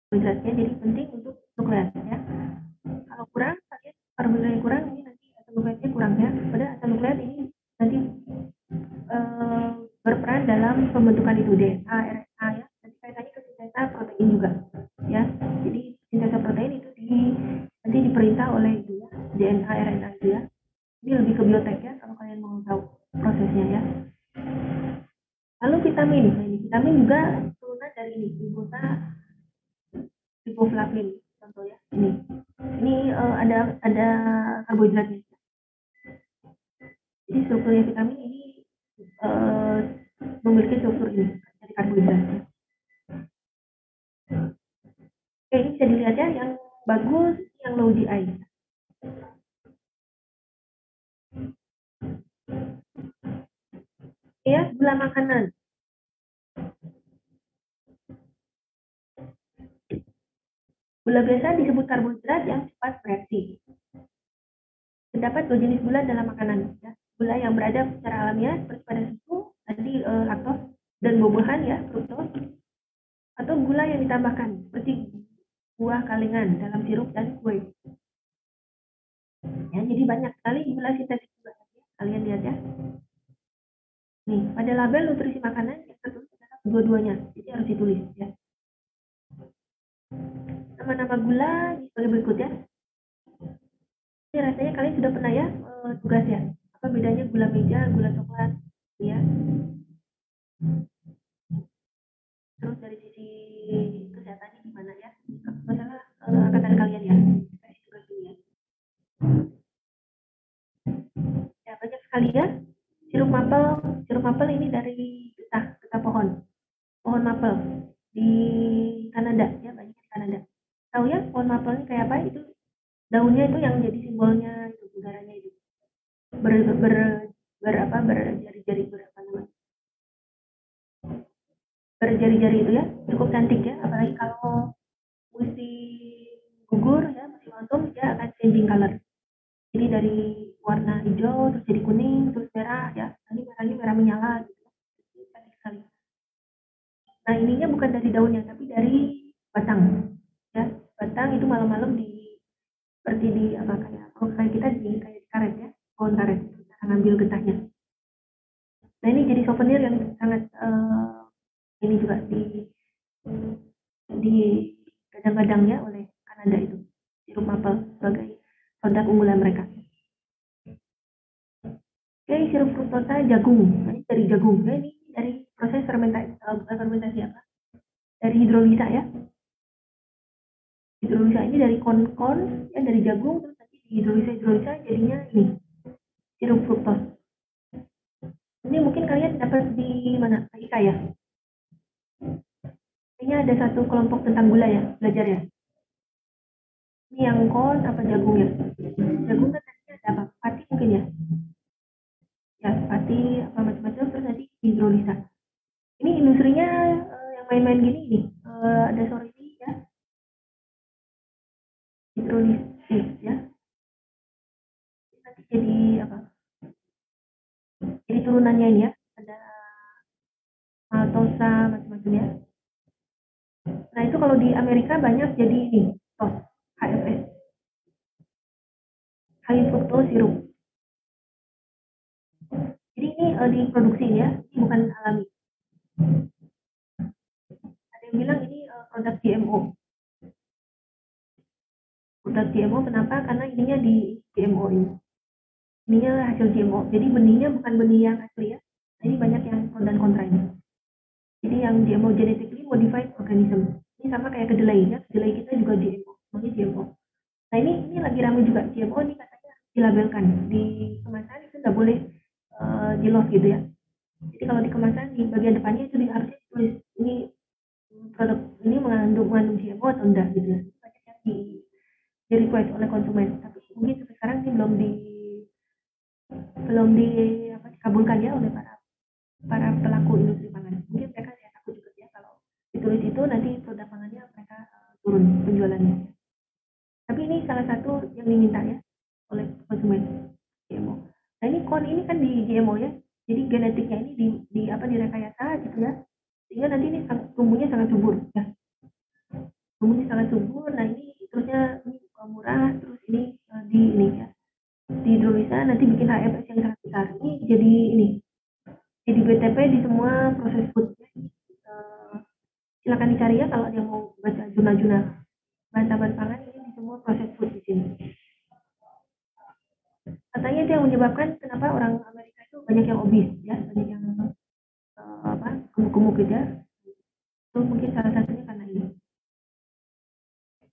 karbohidratnya, jadi penting untuk nukleat ya. Kalau kurang, kalian karbohidratnya kurang, ini nanti asam nukleatnya kurang ya. Padahal asam nukleat ini nanti berperan dalam pembentukan itu DNA, RNA ya. Nanti kaitannya ke sintesa protein juga ya. Jadi sintesa protein itu nanti diperintah oleh itu ya, DNA, RNA itu ya. Ini lebih ke biotek ya, kalau kalian mau tahu prosesnya ya. Lalu vitamin, nah ini vitamin juga turunan dari ini, glukosa, riboflavin contoh ya. Ini ada karbohidratnya. Jadi strukturnya vitamin ini memiliki struktur ini dari karbohidratnya. Oke, ini bisa dilihat ya, yang bagus yang low GI. Ya, gula makanan. Gula biasa disebut karbohidrat yang cepat bereaksi. Terdapat dua jenis gula dalam makanan. Ya. Gula yang berada secara alamiah seperti pada susu, tadi laktos dan buah-buahan ya, fruktos, atau gula yang ditambahkan seperti buah kalengan dalam sirup dan kue. Ya, jadi banyak sekali gula sintetis juga. Kalian lihat ya. Nih, pada label nutrisi makanan yang tertulis terdapat dua-duanya, jadi harus ditulis ya. Nama-nama gula sebagai berikut ya. Ini rasanya kalian sudah pernah ya tugas ya. Apa bedanya gula meja, gula coklat, ya. Terus dari sisi kesehatannya gimana ya? Masalah angkatan kalian ya. Kasih tugas ini ya. Ya banyak sekali ya. Sirup maple ini dari getah pohon maple di Kanada ya, banyak di Kanada. Tahu ya pohon maple ini kayak apa? Itu daunnya itu yang jadi simbolnya itu udaranya itu berjari-jari berjari-jari itu ya, cukup cantik ya, apalagi kalau musim gugur ya, musim autumn dia akan changing color. Jadi dari warna hijau terus jadi kuning terus merah ya, nanti merahnya merah menyala gitu. Cantik sekali. Nah ininya bukan dari daunnya tapi dari batang ya, batang itu malam-malam seperti di apa kayak kita kayak di karet ya, pohon karet kita ngambil getahnya. Nah ini jadi souvenir yang sangat ini juga di kadang-kadang ya oleh Kanada itu sirup maple sebagai produk unggulan mereka. Oke, sirup fruktosa jagung. Nah, ini dari jagung. Nah, ini dari proses fermentasi apa? Dari hidrolisa ya. Hidrolisa ini dari kon ya, dari jagung terus nanti hidrolisa jadinya ini sirup fruktos. Ini mungkin kalian dapat di mana? IK ya. Ini ada satu kelompok tentang gula ya, belajar ya. Ini yang kon apa jagung ya? Jagung kan tadinya ada apa? Pati mungkin ya. Ya, pati apa macam-macam terus nanti hidrolisa. Ini industrinya yang main-main gini nih. Ada sorry ya. Hidrolisis ya. Nanti jadi apa? Jadi turunannya ini ya, ada maltosa macam-macam ya. Nah itu kalau di Amerika banyak jadi ini, HFS, high fructose sirup. Jadi ini diproduksi ya, ini bukan alami. Ada yang bilang ini produk GMO. Produk GMO kenapa? Karena ininya di GMO ini. Ininya hasil GMO. Jadi benihnya bukan benih yang asli ya. Nah, ini banyak yang pro dan kontra ini. Jadi yang GMO genetically modified organism. Ini sama kayak kedelai ya. Kedelai kita juga GMO. Namanya GMO. Nah ini lagi ramai juga GMO ini katanya dilabelkan di kemasan itu nggak boleh di loss gitu ya. Jadi kalau di kemasan di bagian depannya itu harusnya tulis ini produk ini mengandung GMO atau enggak gitu ya. Banyak yang di request oleh konsumen, tapi mungkin sampai sekarang ini belum dikabulkan ya oleh para pelaku industri pangan. Mungkin mereka saya takut juga ya kalau ditulis itu nanti produk pangannya mereka turun penjualannya. Tapi ini salah satu yang diminta ya oleh konsumen GMO. Nah ini corn ini kan di GMO ya, jadi genetiknya ini direkayasa gitu ya, sehingga nanti ini tumbuhnya sangat subur ya. Tumbuhnya sangat subur. Nah ini terusnya ini murah, terus ini di ini ya di hidrolisa nanti bikin HFS yang sangat besar. Ini jadi BTP di semua proses food. Silakan dicari ya kalau ada yang mau baca jurnal-jurnal bahan pangan ini di semua proses food di sini. Katanya itu yang menyebabkan kenapa orang Amerika itu banyak yang obes ya, banyak yang gemuk-gemuk gitu ya. Itu mungkin salah satunya karena ini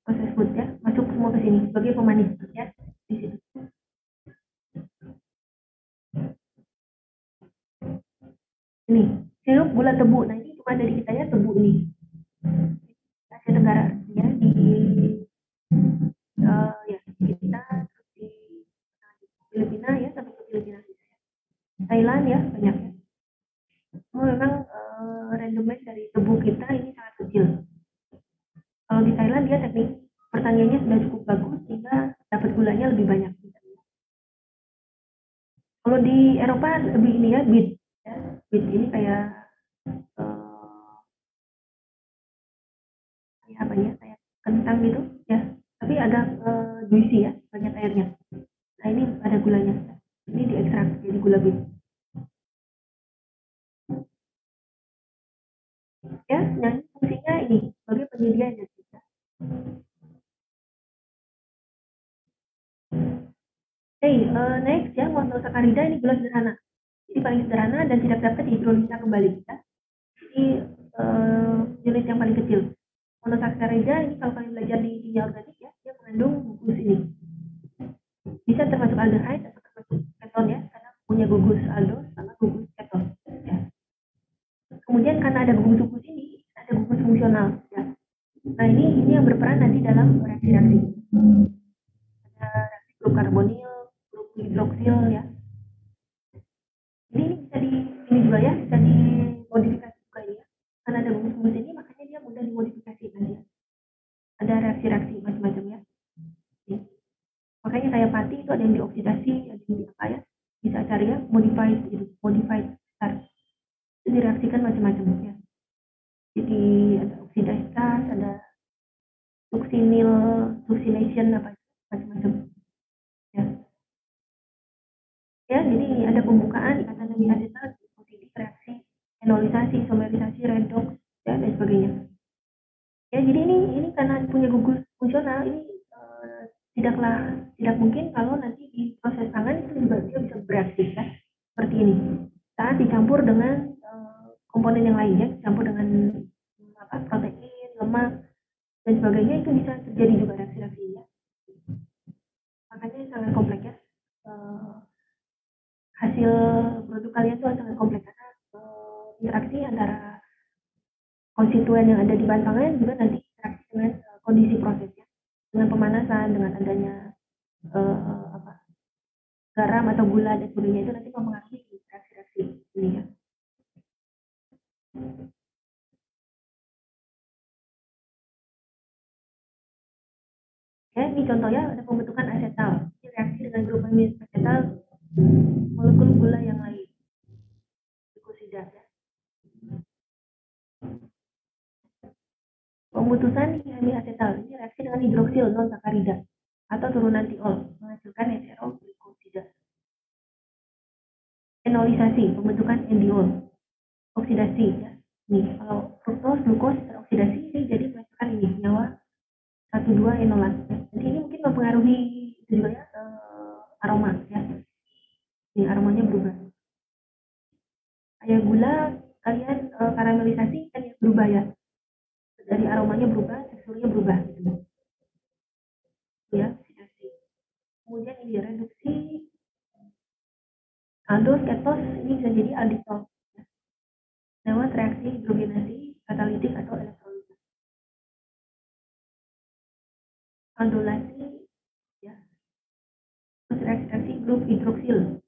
proses food ya, masuk semua ke sini sebagai pemanis ya di situ. Ini sirup gula tebu. Nah ini cuma dari kita ya, tebu ini Asia Tenggara ya, di ya kita di Filipina ya, sampai ke Filipina, Thailand ya banyak ya. Memang rendemen dari tebu kita ini sangat kecil. Kalau di Thailand dia teknik pertaniannya sudah cukup bagus sehingga dapat gulanya lebih banyak. Kalau di Eropa lebih ini ya, beet ya. Beet ini kayak kayak kentang gitu ya, tapi agak juicy ya, banyak airnya. Nah ini ada gulanya, ini diekstrak jadi gula beet ya. Nah fungsinya ini sebagai penyedia energi. Next ya, monosakarida ini gula sederhana. Jadi paling sederhana dan tidak dapat dihidrolisa kembali ya. Jadi unit yang paling kecil. Monosakarida ini kalau kalian belajar di kimia organik ya, dia mengandung gugus ini. Bisa termasuk aldehyde atau termasuk keton ya, karena punya gugus aldol sama gugus keton. Ya. Kemudian karena ada gugus-gugus ini, ada gugus fungsional. Ya. Nah ini yang berperan nanti dalam reaksi-reaksi. Ada reaksi grup karbonil, grup hidroksil ya. Jadi ini bisa ini juga ya, bisa dimodifikasi juga ya. Karena ada gugus-gugus ini, makanya dia mudah dimodifikasi nanti. Ada reaksi-reaksi macam-macam ya. Makanya kayak pati itu ada yang dioksidasi, ada yang apa ya, bisa cari ya, modified starch. Itu direaksikan macam-macam ya. Jadi ada oksidasi, ada succination apa macam-macam ya. Ya, jadi ada pembukaan ikatan amino asetat, reaksi enolisasi, isomerisasi, redox ya, dan sebagainya. Ya, jadi ini karena punya gugus fungsional ini tidak mungkin kalau nanti di proses pangan itu juga dia bisa bereaksi ya, seperti ini. Saat dicampur dengan komponen yang lainnya, dicampur dengan protein, lemak dan sebagainya, itu bisa terjadi juga reaksi-reaksi ya. Makanya sangat kompleks ya. Hasil produk kalian itu sangat kompleks karena interaksi antara konstituen yang ada di bahan pangan juga nanti interaksi dengan kondisi prosesnya, dengan pemanasan, dengan adanya garam atau gula dan sebagainya, itu nanti mempengaruhi reaksi-reaksi ini ya. Ya, ini contohnya ada pembentukan asetal. Ini reaksi dengan grup amino asetal molekul gula yang lain. Glucosida ya. Pembentukan amino asetal ini reaksi dengan hidroksil non sakarida atau turunan tiol menghasilkan heteroglikosida. Enolisasi, pembentukan endiol. Oksidasi ya. Nih, kalau fruktos, glukos teroksidasi ini jadi menghasilkan ini senyawa 1,2 enolat. Jadi ini mungkin mempengaruhi itu juga ya, aroma ya. Ini aromanya berubah. Kayak gula kalian karamelisasi kan ya, berubah ya. Dari aromanya berubah, teksturnya berubah gitu. Ya, kemudian ini reduksi aldol, ketos, ini bisa jadi alditol lewat reaksi hidrogenasi katalitik atau elektrolisa. Aldolasi ya, terus reaksi grup hidroksil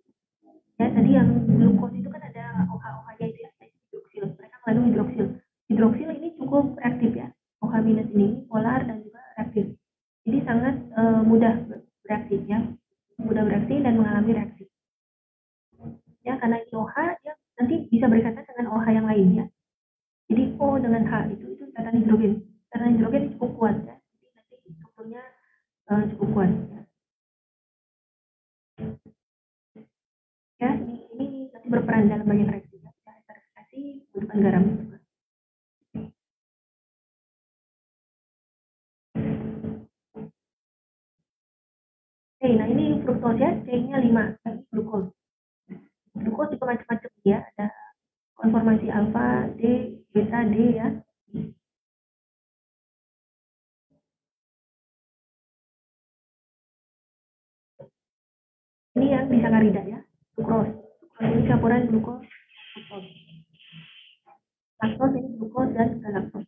ya, tadi yang glukos itu kan ada OH-nya itu ya, hidroksil, mereka mengandung hidroksil. Hidroksil ini cukup reaktif ya, OH- ini polar dan juga reaktif, jadi sangat mudah bereaksi ya, mudah bereaksi dan mengalami reaksi ya, karena ini OH ya nanti bisa berikatan dengan OH yang lainnya. Jadi O dengan H itu ikatan hidrogen. Ikatan hidrogen cukup kuat ya. Jadi nanti strukturnya cukup kuat. Ya, ini nanti berperan dalam banyak reaksi ya. Esterifikasi, pembentukan garam juga. Oke, nah ini fruktosa ya, C-nya 5, glukos. Glukos juga macam-macam ya, ada konformasi alfa, D, beta, D ya. Ini yang disakarida ya, sukros. Sukros ini campuran glukos, fruktos. Laktos ini glukos dan galaktos.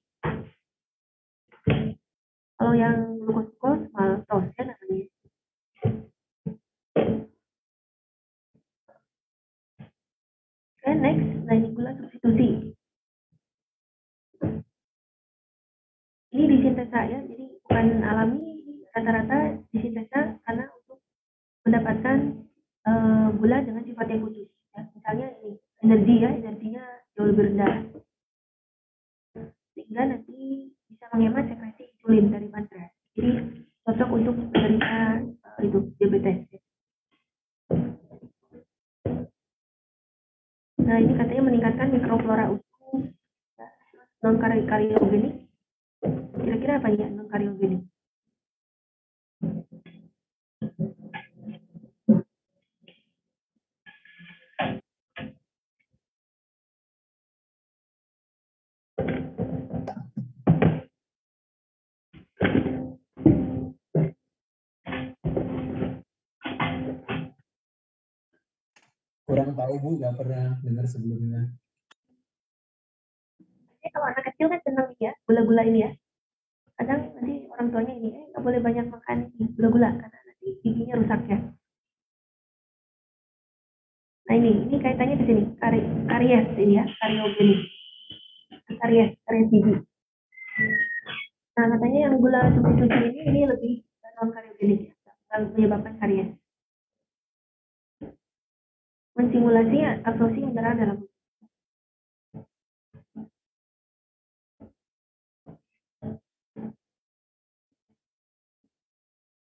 Kalau yang glukos maltos ya namanya. Oke, next, nah ini gula substitusi. Ini disintesa ya, jadi bukan alami, rata-rata disintesa karena untuk mendapatkan gula dengan sifat yang khusus. Ya. Misalnya ini energi ya, energinya jauh lebih rendah, sehingga nanti bisa menghemat sekresi insulin dari pankreas. Jadi cocok untuk penderita itu diabetes. Nah ini katanya meningkatkan mikroflora usus, ya, non kariogenik. Kira-kira apa ya non kariogenik? Kurang tahu Bu, nggak pernah dengar sebelumnya. Kalau anak kecil kan senang ya gula-gula ini ya. Kadang nanti orang tuanya ini nggak boleh banyak makan gula-gula karena nanti giginya rusak ya. Nah ini kaitannya di sini karies ini ya, kariogenik, karies gigi. Nah katanya yang gula substitusi ini lebih non kariogenik ya, menyebabkan karies. Mensimulasi absorpsi mineral dalam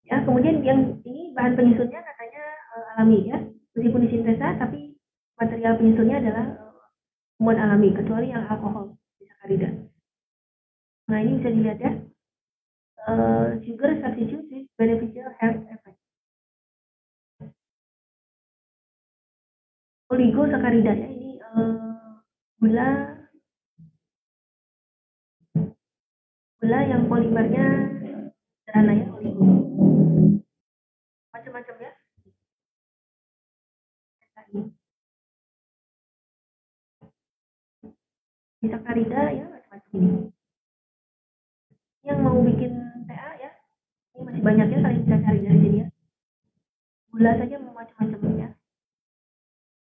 ya, kemudian yang ini bahan penyusunnya katanya alami ya, meskipun disintesa tapi material penyusunnya adalah kumpulan alami kecuali yang alkohol sakarida. Nah ini bisa dilihat ya, sugar substitute with beneficial health effect. Oligosakarida ya, ini gula yang polimernya sederhana ya, oligo. Macam-macam ya. Disakarida ya macam-macam ini. Yang mau bikin TA ya, ini masih banyak ya, kalian bisa cari dari sini ya. Gula saja mau macam-macam ya.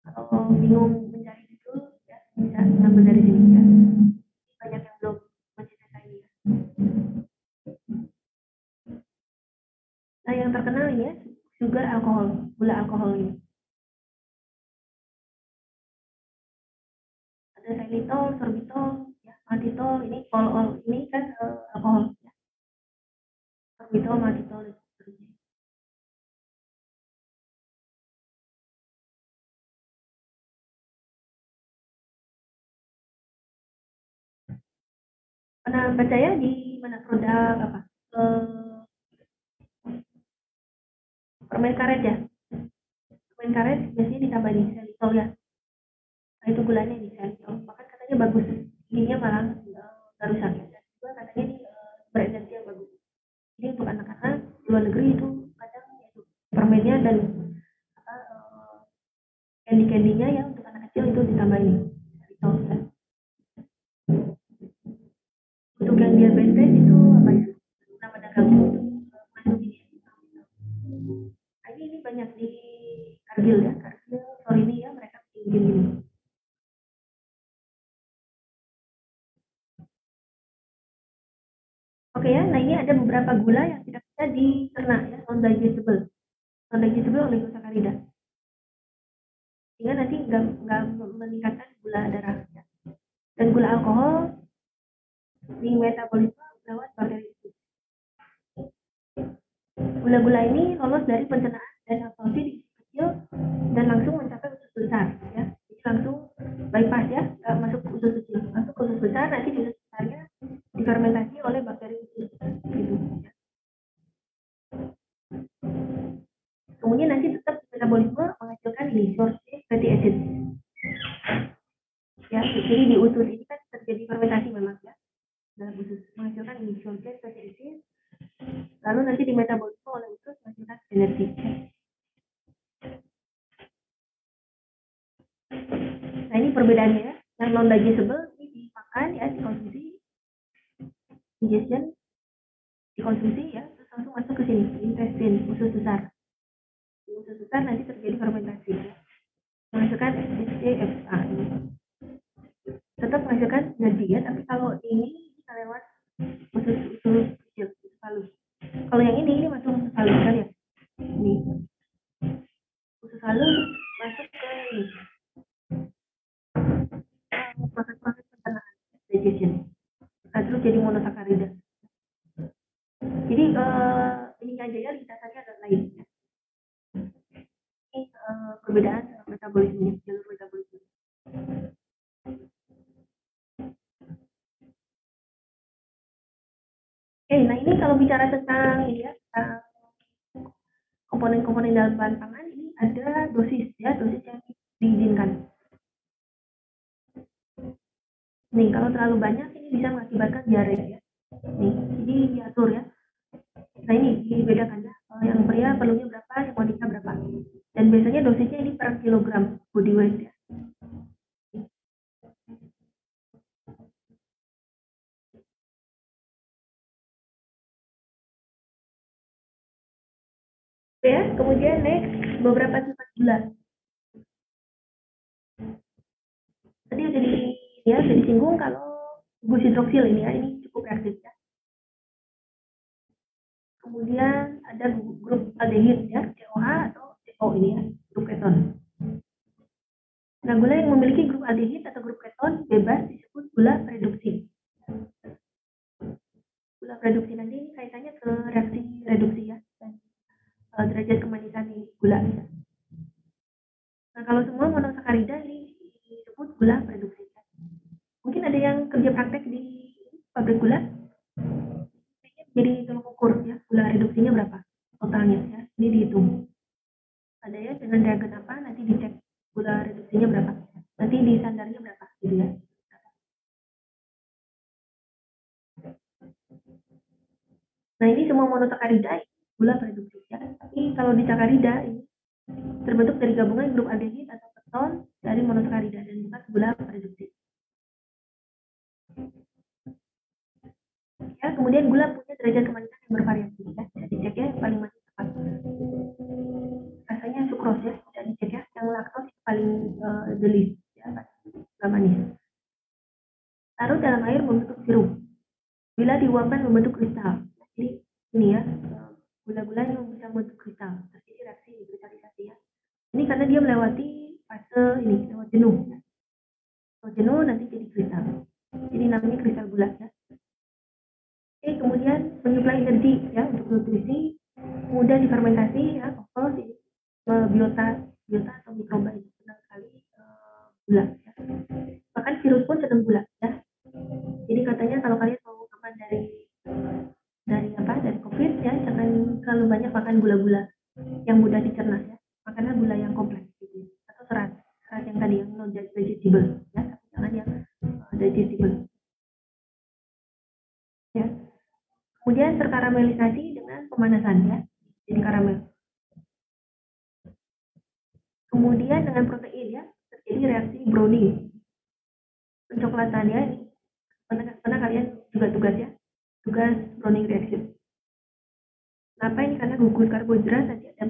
Kalau bingung mencari judul ya bisa ngambil dari sini ya. Banyak yang belum mencerita ini ya. Nah yang terkenal ini ya, sugar alkohol, gula alkohol ini. Ada xylitol, sorbitol, ya, maltitol, ini all ini kan alkohol ya. Sorbitol, maltitol, dan seterusnya. Pernah baca ya di mana produk apa? Permen karet ya. Permen karet biasanya ditambahin xylitol ya. Nah itu gulanya di xylitol. Bahkan katanya bagus. Ininya malah nggak rusak ya. Dan juga katanya ini berenergi yang bagus. Jadi untuk anak-anak luar negeri itu kadang itu ini. Untuk yang diabetes itu apa ya? Nah, pada gabung itu mengandung ini. Nah, ini banyak di Kargil ya, Kargil, Florida ya, mereka bikin gini. Oke ya, nah ini ada beberapa gula yang tidak bisa dicerna ya, non-digestible oligosakarida. Sehingga nanti nggak meningkatkan gula darah. Ya. Dan gula alkohol di metabolisme lewat bakteri. Gula-gula ini lolos dari pencernaan dan absorpsi di kecil dan langsung mencapai usus besar ya. Jadi langsung bypass ya, nggak masuk ke usus kecil, masuk ke usus besar, nanti di usus besarnya difermentasi oleh bakteri usus gitu. Ya. Kemudian nanti tetap metabolisme menghasilkan ini short chain fatty acid. Ya, jadi di usus ini kan terjadi fermentasi memang ya. Dalam usus menghasilkan ini short chain fatty acid. Lalu nanti di metabolisme oleh usus menghasilkan energi. Nah, ini perbedaannya ya. Yang non digestible ini dimakan ya, dikonsumsi, ingestion, dikonsumsi ya, terus langsung masuk ke sini, intestine, usus besar. Di usus besar nanti terjadi fermentasi ya. Menghasilkan HCFA ini. Tetap menghasilkan energi ya, tapi kalau ini bisa lewat usus kecil, usus halus. Kalau yang ini masuk usus halus kan ya. Ini usus halus masuk ke ini. Proses-proses pencernaan, digestion. Nah, terus jadi monosakarida. Jadi ini aja ya, lihatannya agak lain. Ini perbedaan metabolisme, jalur metabolisme. Oke, nah ini kalau bicara tentang ini ya, komponen-komponen dalam bahan pangan ini ada dosis ya, dosis yang diizinkan. Nih, kalau terlalu banyak ini bisa mengakibatkan diare ya. Nih, jadi diatur ya. Nah, ini dibedakan ya. Yang pria perlunya berapa, yang wanita berapa. Dan biasanya dosisnya ini per kilogram body weight ya. Oke ya, kemudian next beberapa sifat gula. Tadi udah disinggung kalau glucidroxil ini ya, ini cukup reaktif ya. Kemudian ada grup aldehid ya, COH atau CO ini ya, grup keton. Nah, gula yang memiliki grup aldehid atau grup keton bebas disebut gula reduksi. Gula reduksi nanti ini kaitannya ke reaksi reduksi ya, dan derajat kemanisan ini gula ya. Nah, kalau semua monosakarida ini disebut gula reduksi. Mungkin ada yang kerja praktek di pabrik gula, jadi tolong ukur ya, gula reduksinya berapa totalnya ya, ini dihitung. Ada ya, dengan diagram apa, nanti dicek gula reduksinya berapa, nanti di standarnya berapa gitu ya. Nah, ini semua monosakarida gula reduksi ya. Tapi kalau di sakarida ini terbentuk dari gabungan grup aldehid atau keton dari monosakarida dan bukan gula reduksi. Ya, kemudian gula punya derajat kemanisan yang bervariasi ya. Bisa dicek ya, yang paling manis tepat. Rasanya sukros ya, bisa dicek ya. Yang laktos paling the least ya, nggak manis. Larut dalam air membentuk sirup. Bila diuapkan membentuk kristal. Jadi ini ya, gula-gula yang bisa membentuk kristal. Terjadi reaksi kristalisasi ya. Ini karena dia melewati fase ini, lewat jenuh. Ya. Kalau jenuh nanti jadi kristal. Jadi namanya kristal gula ya. Oke, kemudian menyuplai energi ya untuk nutrisi, kemudian difermentasi ya, biota atau mikroba itu senang sekali gula. Ya. Bahkan virus pun senang gula ya. Jadi katanya kalau kalian mau aman dari COVID ya, jangan terlalu banyak makan gula-gula yang mudah dicerna ya. Makanlah gula yang kompleks gitu. Atau serat yang tadi yang non digestible ya, tapi jangan yang digestible. Ya. Kemudian terkaramelisasi dengan pemanasan ya, jadi karamel. Kemudian dengan protein ya, terjadi reaksi Browning pencoklatannya ini pernah kalian juga tugas ya, tugas Browning reaction. Kenapa ini? Karena gugus karbohidrat nanti ada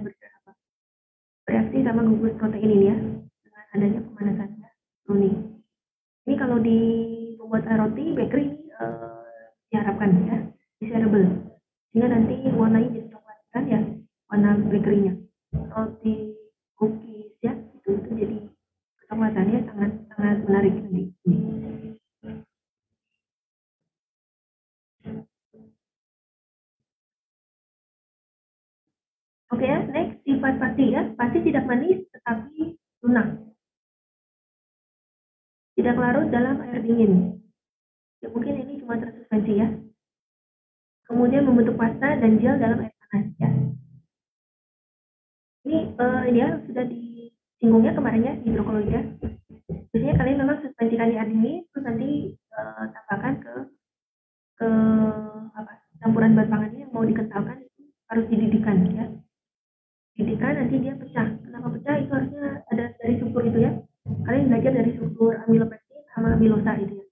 bereaksi sama gugus protein ini ya, dengan adanya pemanasan ya, Browning. Ini kalau di pembuatan roti bakery ini diharapkan ya desirable, sehingga nanti warnanya jadi coklat kan ya, warna bakerynya. Roti cookies ya itu jadi kecoklatannya sangat sangat menarik nanti. Oke ya, next sifat pasti ya. Pasti tidak manis tetapi lunak. Tidak larut dalam air dingin. Ya, mungkin ini cuma tersuspensi ya. Kemudian membentuk pasta dan gel dalam air panas ya. Ini ya sudah disinggungnya kemarin ya, hidrokoloida. Biasanya kalian memang suspensikan di air dingin, terus nanti tambahkan ke campuran bahan pangannya yang mau dikentalkan itu harus dididihkan ya. Dididihkan nanti dia pecah. Kenapa pecah? Itu harusnya ada dari struktur itu ya. Kalian belajar dari struktur amilopektin sama amilosa itu ya.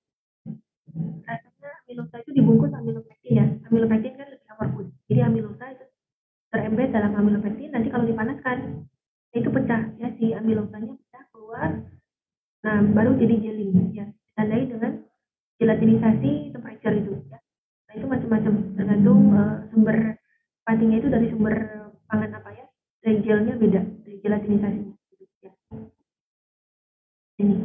Rasanya amilosa itu dibungkus amilopektin ya. Amilopektin kan lebih amorfus. Jadi amilosa itu terembed dalam amilopektin. Nanti kalau dipanaskan itu pecah ya, si amilosanya pecah keluar. Nah baru jadi gelling ya. Ditandai dengan gelatinisasi temperature itu ya. Nah itu macam-macam tergantung sumber patinya itu dari sumber pangan apa ya. Dari gelnya beda, dari gelatinisasinya. Ya. Ini.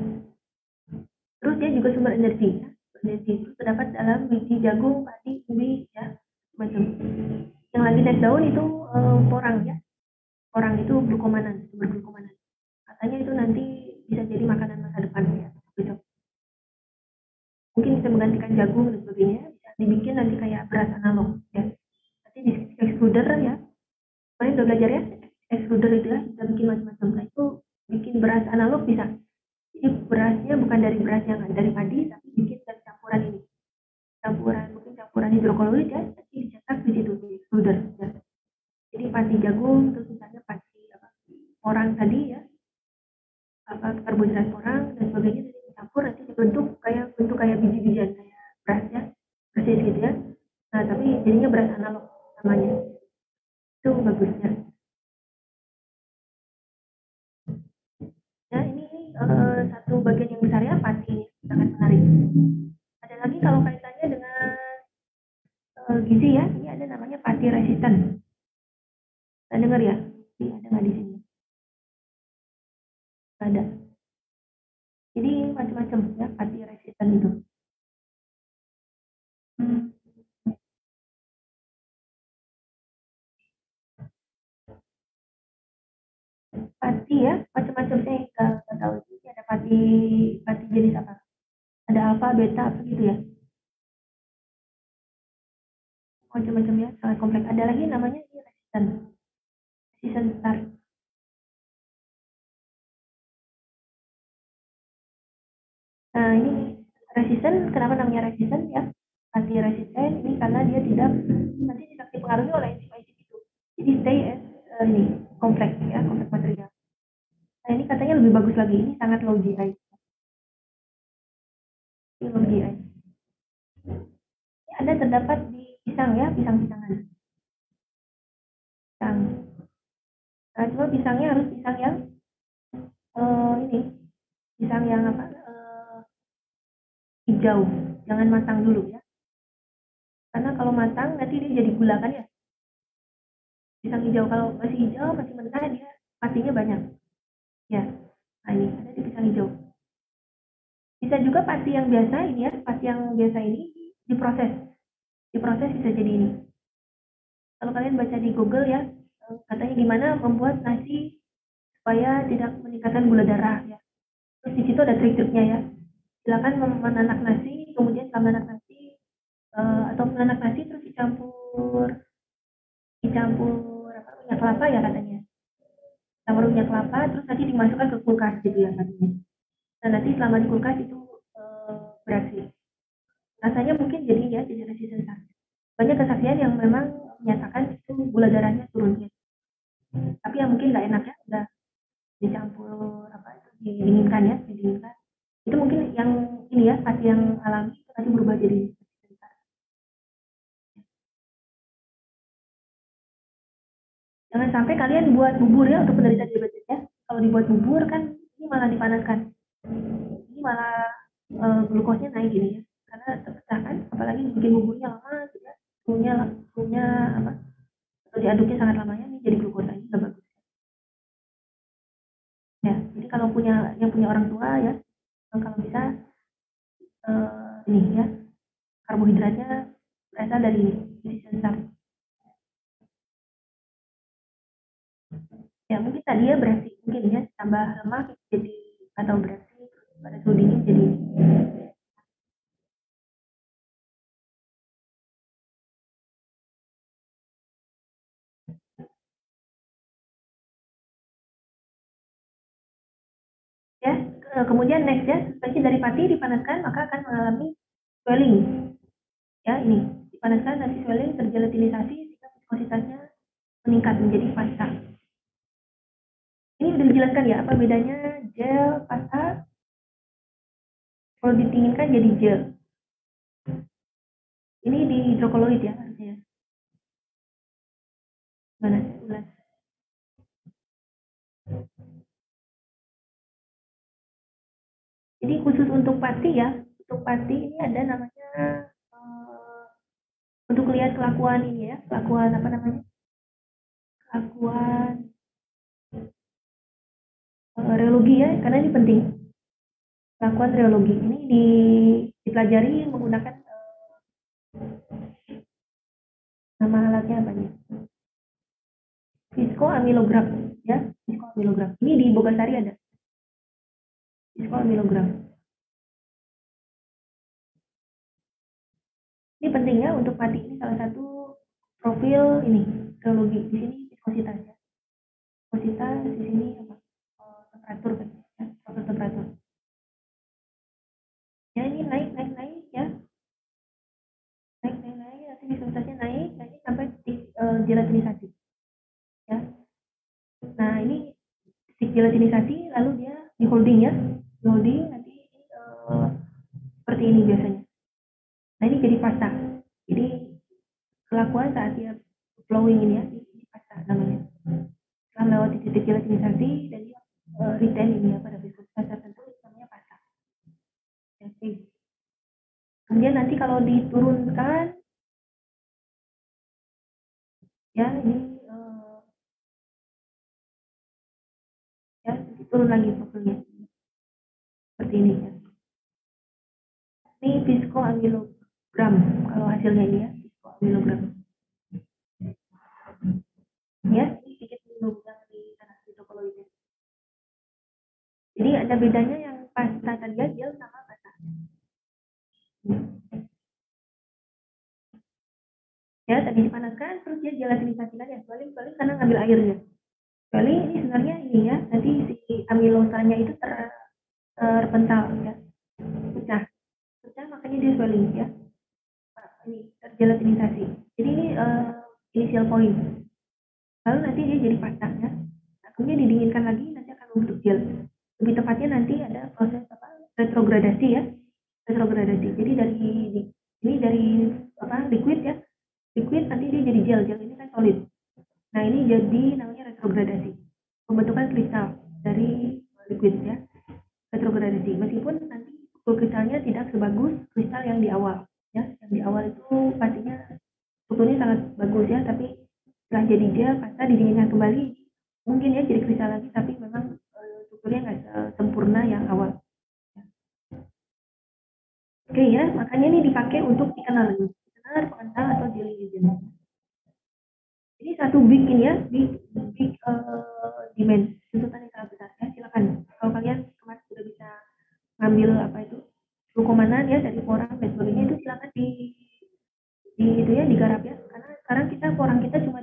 Terus dia juga sumber energi. Ya. Energi itu terdapat dalam biji jagung, padi, ubi, ya, macam. Yang lagi naik daun itu porang ya. Porang itu glukomanan, sumber glukomanan. Katanya itu nanti bisa jadi makanan masa depan ya. Besok. Mungkin bisa menggantikan jagung dan sebagainya. Bisa dibikin nanti kayak beras analog ya. Nanti di extruder ya. Kalian udah belajar ya? Extruder itu ya, bisa bikin macam-macam. Nah itu bikin beras analog bisa. Jadi berasnya bukan dari beras yang dari padi, tapi bikin dari campuran ini. Mungkin campuran hidrokoloid ya, nanti dicetak di situ di extruder. Ya. Jadi padi jagung, terus misalnya padi porang tadi ya, karbohidrat porang dan sebagainya, nanti dicampur nanti dibentuk kayak biji-bijian kayak berasnya, persis gitu ya. Nah tapi jadinya beras analog namanya. Itu bagusnya. Ya ini satu bagian yang besar ya, pasti ini sangat menarik. Ada lagi kalau kaitannya dengan gizi ya, ini ada namanya pati resisten. Kita dengar ya? Ini ada nggak di sini? Ada. Jadi macam-macam ya pati resisten itu. Pati ya, macam-macam saya nggak tahu. Ini ada pati jenis apa? Ada alfa, beta, apa gitu ya? Macam-macam ya, sangat kompleks. Ada lagi namanya ini resisten start. Nah ini resisten, kenapa namanya resisten ya? Pati resisten ini karena dia tidak dipengaruhi oleh enzim itu. Jadi stay as ini kompleks ya, kompleks material. Nah ini katanya lebih bagus lagi, ini sangat low GI. Ini low GI. Ini ada terdapat di pisang ya, pisang-pisangan. Pisang. Nah cuma pisangnya harus pisang yang ini, pisang yang apa? Hijau, jangan matang dulu ya. Karena kalau matang nanti dia jadi gula kan ya. Pisang hijau kalau masih hijau, masih mentah dia patinya banyak. Ya, nah ini ada di pisang hijau. Bisa juga pati yang biasa ini ya, pati yang biasa ini diproses bisa jadi ini. Kalau kalian baca di Google ya, katanya gimana membuat nasi supaya tidak meningkatkan gula darah ya. Terus di situ ada trik-triknya ya. Silakan menanak nasi, kemudian setelah menanak nasi atau menanak nasi terus dicampur apa, minyak kelapa ya katanya. Campur minyak kelapa terus nanti dimasukkan ke kulkas gitu ya katanya. Dan nanti selama di kulkas itu bereaksi. Rasanya mungkin jadi resisten. Banyak kesaksian yang memang menyatakan itu gula darahnya turun ya. Tapi yang mungkin nggak enak ya, udah dicampur apa itu didinginkan. Itu mungkin yang ini ya, pati yang alami itu nanti berubah jadi sensar. Jangan sampai kalian buat bubur ya untuk penderita diabetes ya. Kalau dibuat bubur kan ini malah dipanaskan. Ini malah glukosnya naik gini ya. Karena terpecah kan, apalagi bikin buburnya lama gitu ya. Suhunya apa? Atau diaduknya sangat lamanya nih jadi glukosa ini nggak bagus. Ya, jadi kalau yang punya orang tua ya, kalau bisa ini ya, karbohidratnya berasal dari isi sensar. Ya mungkin tadi ya berarti mungkin ya tambah lemak jadi atau berarti pada suhu dingin jadi ya. Kemudian next ya, spesies dari pati dipanaskan maka akan mengalami swelling ya. Ini dipanaskan nanti swelling terjelatinisasi sehingga viskositasnya meningkat menjadi pasta. Ini sudah dijelaskan ya apa bedanya gel pasta. Kalau didinginkan jadi gel. Ini di hidrokoloid ya harusnya. Mana ulas. Jadi khusus untuk pati ya, untuk pati ini ada namanya untuk lihat kelakuan ini ya, kelakuan apa namanya? Kelakuan reologi ya, karena ini penting. Kelakuan reologi ini dipelajari menggunakan nama alatnya apa nih? Viskoamilogram ya, viskoamilogram. Ini di Bogasari ada. Viskoamilogram. Ini pentingnya untuk pati ini salah satu profil ini reologi. Di sini viskositas ya. Viskositas di sini apa? Temperatur kan ya, profil temperatur. Ya ini naik ya. Naik nanti viskositasnya naik sampai jelatinisasi. Ya. Nah, ini jelatinisasi lalu dia di holding ya. Di holding nanti seperti ini biasanya. Nah, ini jadi pasta. Jadi kelakuan saat dia flowing ini ya, ini pasta namanya. Setelah melewati titik jelatinisasi dan dia retain ini ya pada viskositas tertentu namanya pasta. Oke. Kemudian nanti kalau diturunkan ya ini ya turun lagi profilnya seperti ini ya. Ini viskoamilogram kalau hasilnya ini ya, viskoamilogram ya, ini sedikit minum yang di tanah hidrokoloidnya. Jadi ada bedanya yang pasta tadi ya, gel sama pasta ya. Tadi dipanaskan terus dia jelatinisasikan ya, swelling karena ngambil airnya. Swelling ini sebenarnya ini ya, nanti si amilosanya itu terpental ya, pecah makanya dia swelling ya. Ini terjelatinisasi. Jadi ini initial point. Lalu nanti dia jadi pasta ya. Nah, kemudian didinginkan lagi nanti akan membentuk gel. Lebih tepatnya nanti ada proses apa? Retrogradasi ya. Retrogradasi. Jadi dari apa? Liquid ya. Liquid nanti dia jadi gel. Gel ini kan solid. Nah, ini jadi namanya retrogradasi. Pembentukan kristal dari liquid ya. Retrogradasi. Meskipun nanti kristalnya tidak sebagus kristal yang di awal ya. Yang di awal itu pastinya strukturnya sangat bagus ya, tapi setelah jadi gel pasta didinginkan kembali mungkin ya jadi kristal lagi, tapi memang strukturnya nggak sempurna yang awal. Oke ya, makanya ini dipakai untuk thickener, pengental atau jelly agent. Ini satu big ini ya, big demand, tuntutan yang sangat besar ya. Silakan kalau kalian kemarin sudah bisa ngambil apa itu glukomanan ya dari porang dan sebagainya, itu silakan di itu ya digarap ya, karena sekarang kita porang kita cuma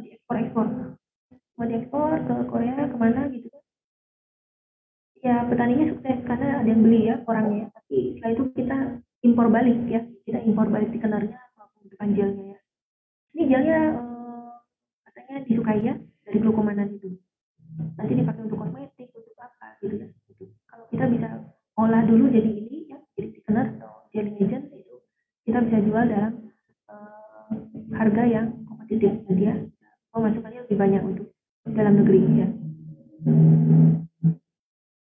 diekspor ke Korea kemana gitu kan ya. Petaninya sukses karena ada yang beli ya porangnya, tapi setelah itu kita impor balik ya, kita impor balik thickenernya maupun gelnya ya. Ini gelnya katanya disukai ya dari glukomanan itu, nanti dipakai untuk kosmetik untuk apa gitu ya gitu. Kalau kita bisa olah dulu jadi ini ya, jadi thickener bisa jual dalam harga yang kompetitif, jadi ya pemasukannya lebih banyak untuk dalam negeri ya.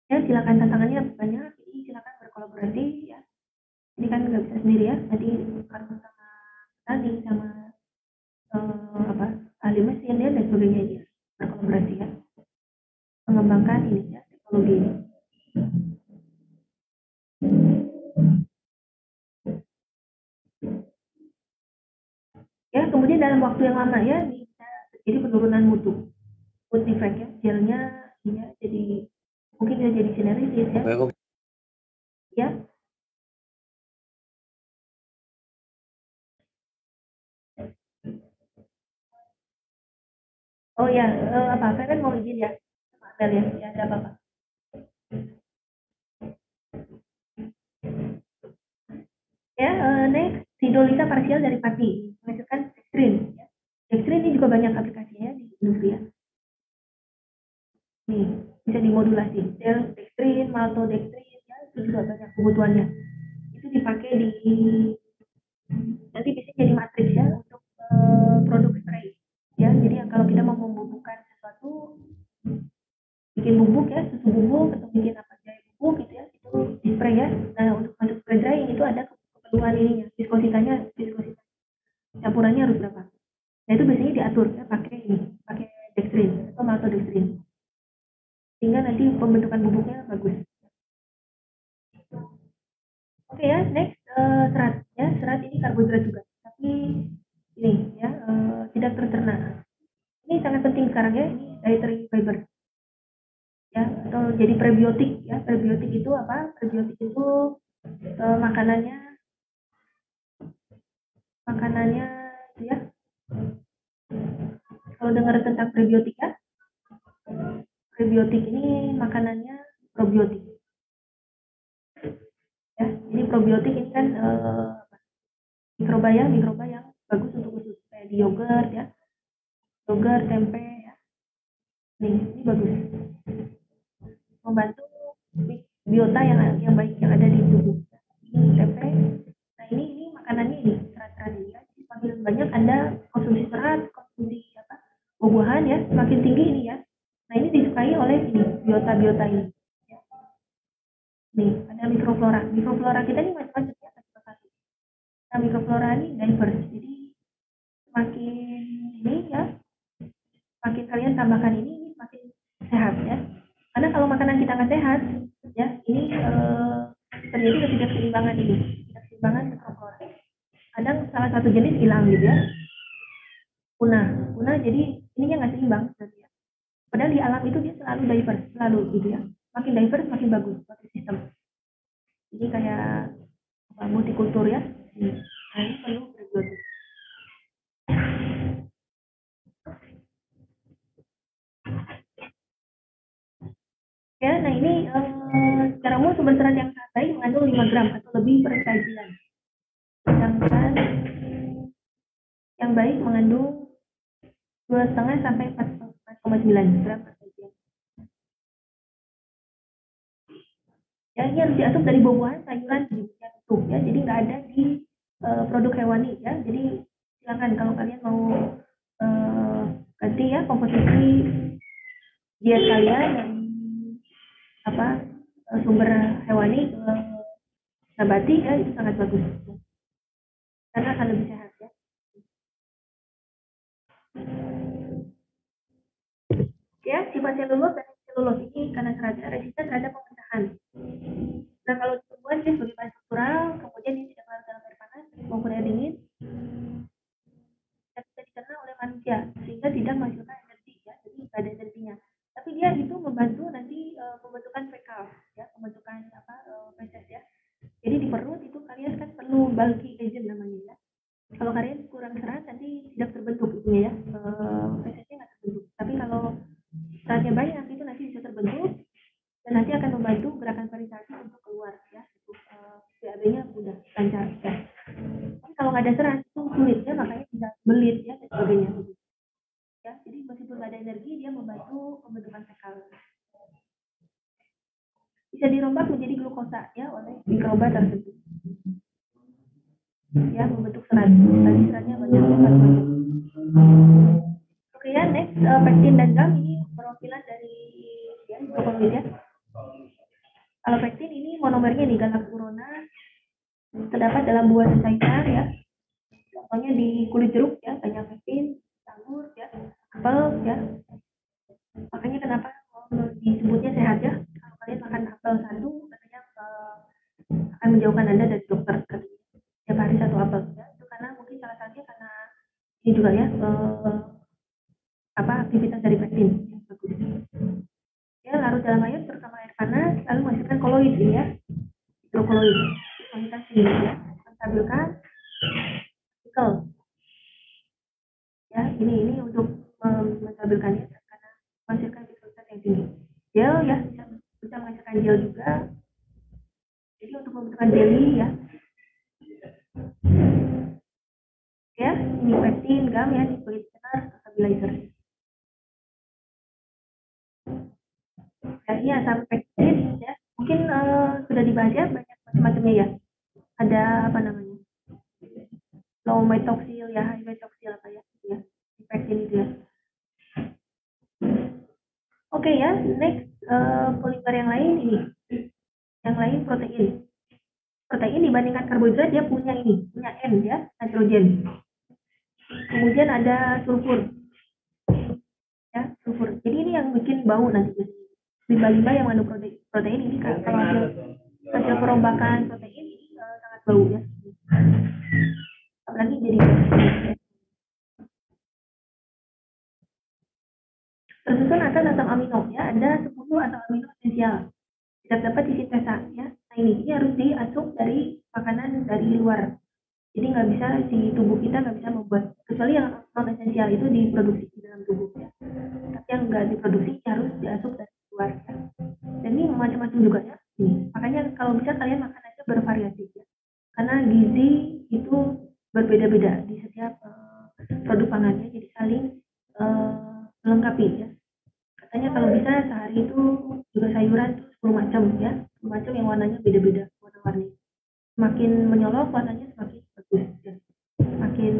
Ya silakan, tantangannya banyak, jadi silakan berkolaborasi ya. Ini kan nggak bisa sendiri ya, nanti harus sama petani, sama ahli mesin ya dan sebagainya ya, berkolaborasi ya, mengembangkan ini ya, teknologi ini. Ya, kemudian dalam waktu yang lama ya bisa terjadi penurunan mutu, food defect ya, gelnya ya, jadi mungkin bisa jadi sineritis ya. Ya. Oh ya, apa? Saya kan mau izin ya, Mel ya, ya ada apa-apa. Ya, next hidrolisa parsial dari pati, menghasilkan dextrin. Ya. Dextrin ini juga banyak aplikasinya di industri ya. Nih, bisa dimodulasi. Dextrin, maltodextrin, ya, itu juga banyak kebutuhannya. Itu dipakai di, nanti bisa jadi matriks ya untuk produk spray. Ya, jadi kalau kita mau membubukkan sesuatu, bikin bubuk ya, susu bubuk atau bikin apa jahe bubuk gitu ya, itu di spray ya. Nah, untuk spray drying itu ada keperluan ininya, viskositasnya campurannya harus berapa. Nah, itu biasanya diatur ya pakai dextrin atau maltodextrin, sehingga nanti pembentukan bubuknya bagus. Oke ya, next serat ya, serat ini karbohidrat juga, tapi ini ya tidak tercerna. Ini sangat penting sekarang ya, ini dietary fiber ya, atau jadi prebiotik ya. Prebiotik itu apa? Prebiotik itu makanannya itu ya. Kalau dengar tentang prebiotik ya, prebiotik ini makanannya probiotik. Ya, jadi probiotik ini kan mikroba yang bagus untuk usus, kayak di yogurt ya, yogurt, tempe ya. Ini bagus, membantu biota yang baik yang ada di tubuh. Ini tempe. Nah ini makanannya ini serat-serat ini ya. Semakin banyak Anda konsumsi serat, konsumsi buah-buahan ya, semakin tinggi ini ya. Nah ini disukai oleh ini biota ini. Ya. Nih ada mikroflora. Mikroflora kita ini macam-macam ya, satu-satu. Nah mikroflora ini diverse. Jadi semakin ini ya, semakin kalian tambahkan ini semakin sehat ya. Karena kalau makanan kita nggak sehat, ya ini terjadi ketidakseimbangan ini, ketidakseimbangan mikroflora. Kadang salah satu jenis hilang gitu ya, punah, jadi ininya nggak seimbang berarti ya. Padahal di alam itu dia selalu diverse, selalu gitu ya. Makin diverse makin bagus suatu sistem. Jadi kayak multikultur ya. Nah ini perlu prebiotik. Ya, nah ini secara umum sumber serat yang sangat baik mengandung 5 gram atau lebih per sajian. Sedangkan yang baik mengandung 2,5 sampai 4,9 gram per sajian. Ya, ini harus diasup dari buah-buahan, sayuran, yang utuh ya. Jadi nggak ada di produk hewani ya. Jadi silakan kalau kalian mau ganti ya komposisi diet kalian dan sumber hewani ke nabati ya, itu sangat bagus karena akan lebih sehat ya. Ya, sifat selulos dan selulos ini karena seratnya resisten terhadap pemecahan. Nah kalau tumbuhan dia sebagai bahan struktural, kemudian dia tidak larut dalam air panas maupun air dingin, tidak bisa dicerna oleh manusia sehingga tidak menghasilkan energi ya, jadi tidak ada energinya. Tapi dia itu membantu nanti pembentukan fekal ya, pembentukan feses ya. Jadi di perut itu kalian kan perlu bulky agent namanya ya. Kalau kalian kurang serat nanti tidak terbentuk itunya ya, fesesnya nggak terbentuk. Tapi kalau seratnya banyak itu nanti bisa terbentuk dan nanti akan membantu gerakan perisaksi untuk keluar ya, untuk BAB-nya mudah lancar ya. Tapi kalau nggak ada serat itu sulit ya, makanya bisa belit ya dan sebagainya ya. Jadi meskipun nggak ada energi dia membantu pembentukan fekal. Bisa dirombak menjadi glukosa ya oleh mikroba tertentu. ya, membentuk serat. Tadi seratnya banyak banget. Oke ya, next pektin dan gam ini perwakilan dari ya hidroklorid ya. Kalau pektin ini monomernya di galacturona terdapat dalam buah dan sayur ya. Contohnya di kulit jeruk ya, banyak pektin, anggur ya, apel ya. Makanya kenapa disebutnya sehat ya. Kalau kalian makan apel satu, katanya akan menjauhkan Anda dari dokter katanya. Tiap hari satu apel ya. Itu karena mungkin salah satunya karena ini juga ya aktivitas dari pektin yang bagus. Ya, larut dalam air terutama air panas, lalu menghasilkan koloid ini ya, hidrokoloid. Kualitas tinggi ya, menstabilkan partikel. Ya, ini untuk menstabilkannya karena menghasilkan kualitas yang tinggi. Gel ya, bisa menghasilkan gel juga. Jadi untuk membentukkan jelly ya. Ya, ini pektin, gam ya, sebagai senar stabilizer. Ya, ini asam pektin ya. Mungkin sudah dibahas ya, banyak macam-macamnya ya. Ada apa namanya? Low metoksil ya, high metoksil apa ya? Ya, pektin itu ya. Oke ya, next polimer yang lain ini. Yang lain protein. Protein dibandingkan karbohidrat dia punya ini, punya N ya, nitrogen. Kemudian ada sulfur. Ya, sulfur. Jadi ini yang bikin bau nanti. Limbah-limbah yang mengandung protein ini kalau hasil perombakan protein ini sangat bau ya. Apalagi jadi tersusun atas asam amino ya, ada 10 asam amino esensial. Tidak dapat disintesa ya. Nah ini harus diasup dari makanan dari luar. Jadi nggak bisa di tubuh kita nggak bisa membuat, kecuali yang non esensial itu diproduksi di dalam tubuh ya. Tapi yang nggak diproduksi harus diasup dari luar ya. Dan ini macam-macam juga ya. Makanya kalau bisa kalian makan aja bervariasi ya. Karena gizi itu berbeda-beda di setiap produk pangannya, jadi saling melengkapi ya. Katanya kalau bisa sehari itu juga sayuran tuh 10 macam ya, 10 macam yang warnanya beda-beda warna-warni. Semakin menyolok warnanya semakin bagus ya. Semakin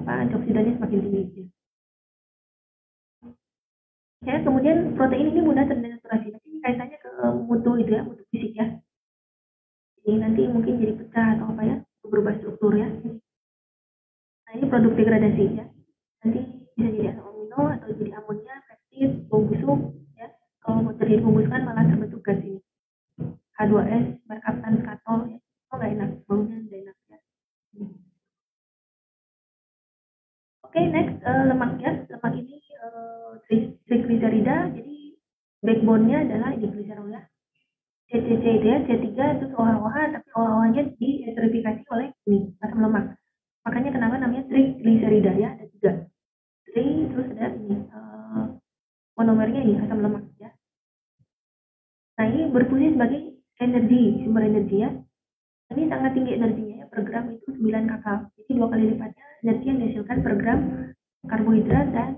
antioksidannya semakin tinggi ya. Ya, kemudian protein ini mudah terdenaturasi. Ini kaitannya ke mutu itu ya, mutu fisik ya. Ini nanti mungkin jadi pecah atau apa ya, berubah struktur ya. Nah ini produk degradasi ya. Nanti bisa jadi asam amino atau jadi amonia, peptid, bau busuk ya. Kalau mau terjadi pembusukan malah terbentuk gas ini. H2S, merkaptan, skatol ya. Oh nggak enak, baunya nggak enak ya. Oke, next lemak ya. Lemak ini trigliserida, jadi backbone-nya adalah ini gliserol ya. CCC itu ya, C3 itu OH-OH, tapi OH-nya diesterifikasi oleh ini asam lemak. Makanya kenapa namanya trigliserida ya, ada 3. Terus ada ini monomernya ini asam lemak ya. Nah ini berfungsi sebagai energi, sumber energi ya. Ini sangat tinggi energinya ya, per gram itu 9 kakal. Jadi 2 kali lipatnya energi yang dihasilkan per gram karbohidrat dan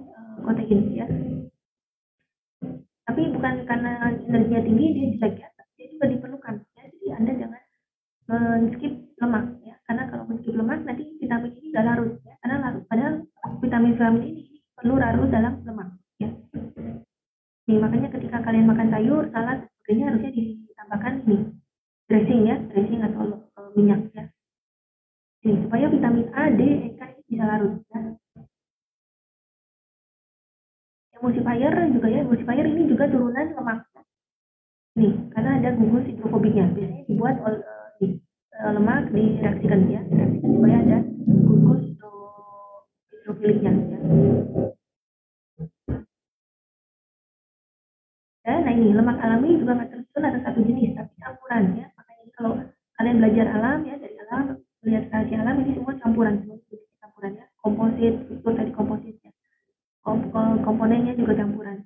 protein ya. Tapi bukan karena energinya tinggi dia jelek ya, dia juga diperlukan ya. Jadi Anda jangan men-skip lemak ya, karena kalau men-skip lemak nanti vitamin ini nggak larut ya, karena larut, padahal vitamin ini perlu larut dalam lemak ya. Nih, makanya ketika kalian makan sayur, salad, sebagainya harusnya ditambahkan ini dressing ya, dressing atau minyak ya. Ini supaya vitamin A, D, E, K bisa larut ya. Emulsifier juga ya, emulsifier ini juga turunan lemak. Nih, karena ada gugus hidrofobiknya, biasanya dibuat oleh lemak direaksikan ya, direaksikan supaya ada gugus hidrofiliknya ya. Dan nah ini lemak alami juga nggak tersusun atas satu jenis, tapi campuran ya. Makanya kalau kalian belajar alam ya, dari alam melihat reaksi alam ini semua campuran, semua campuran ya. Komposit itu tadi kompositnya, komponennya juga campuran.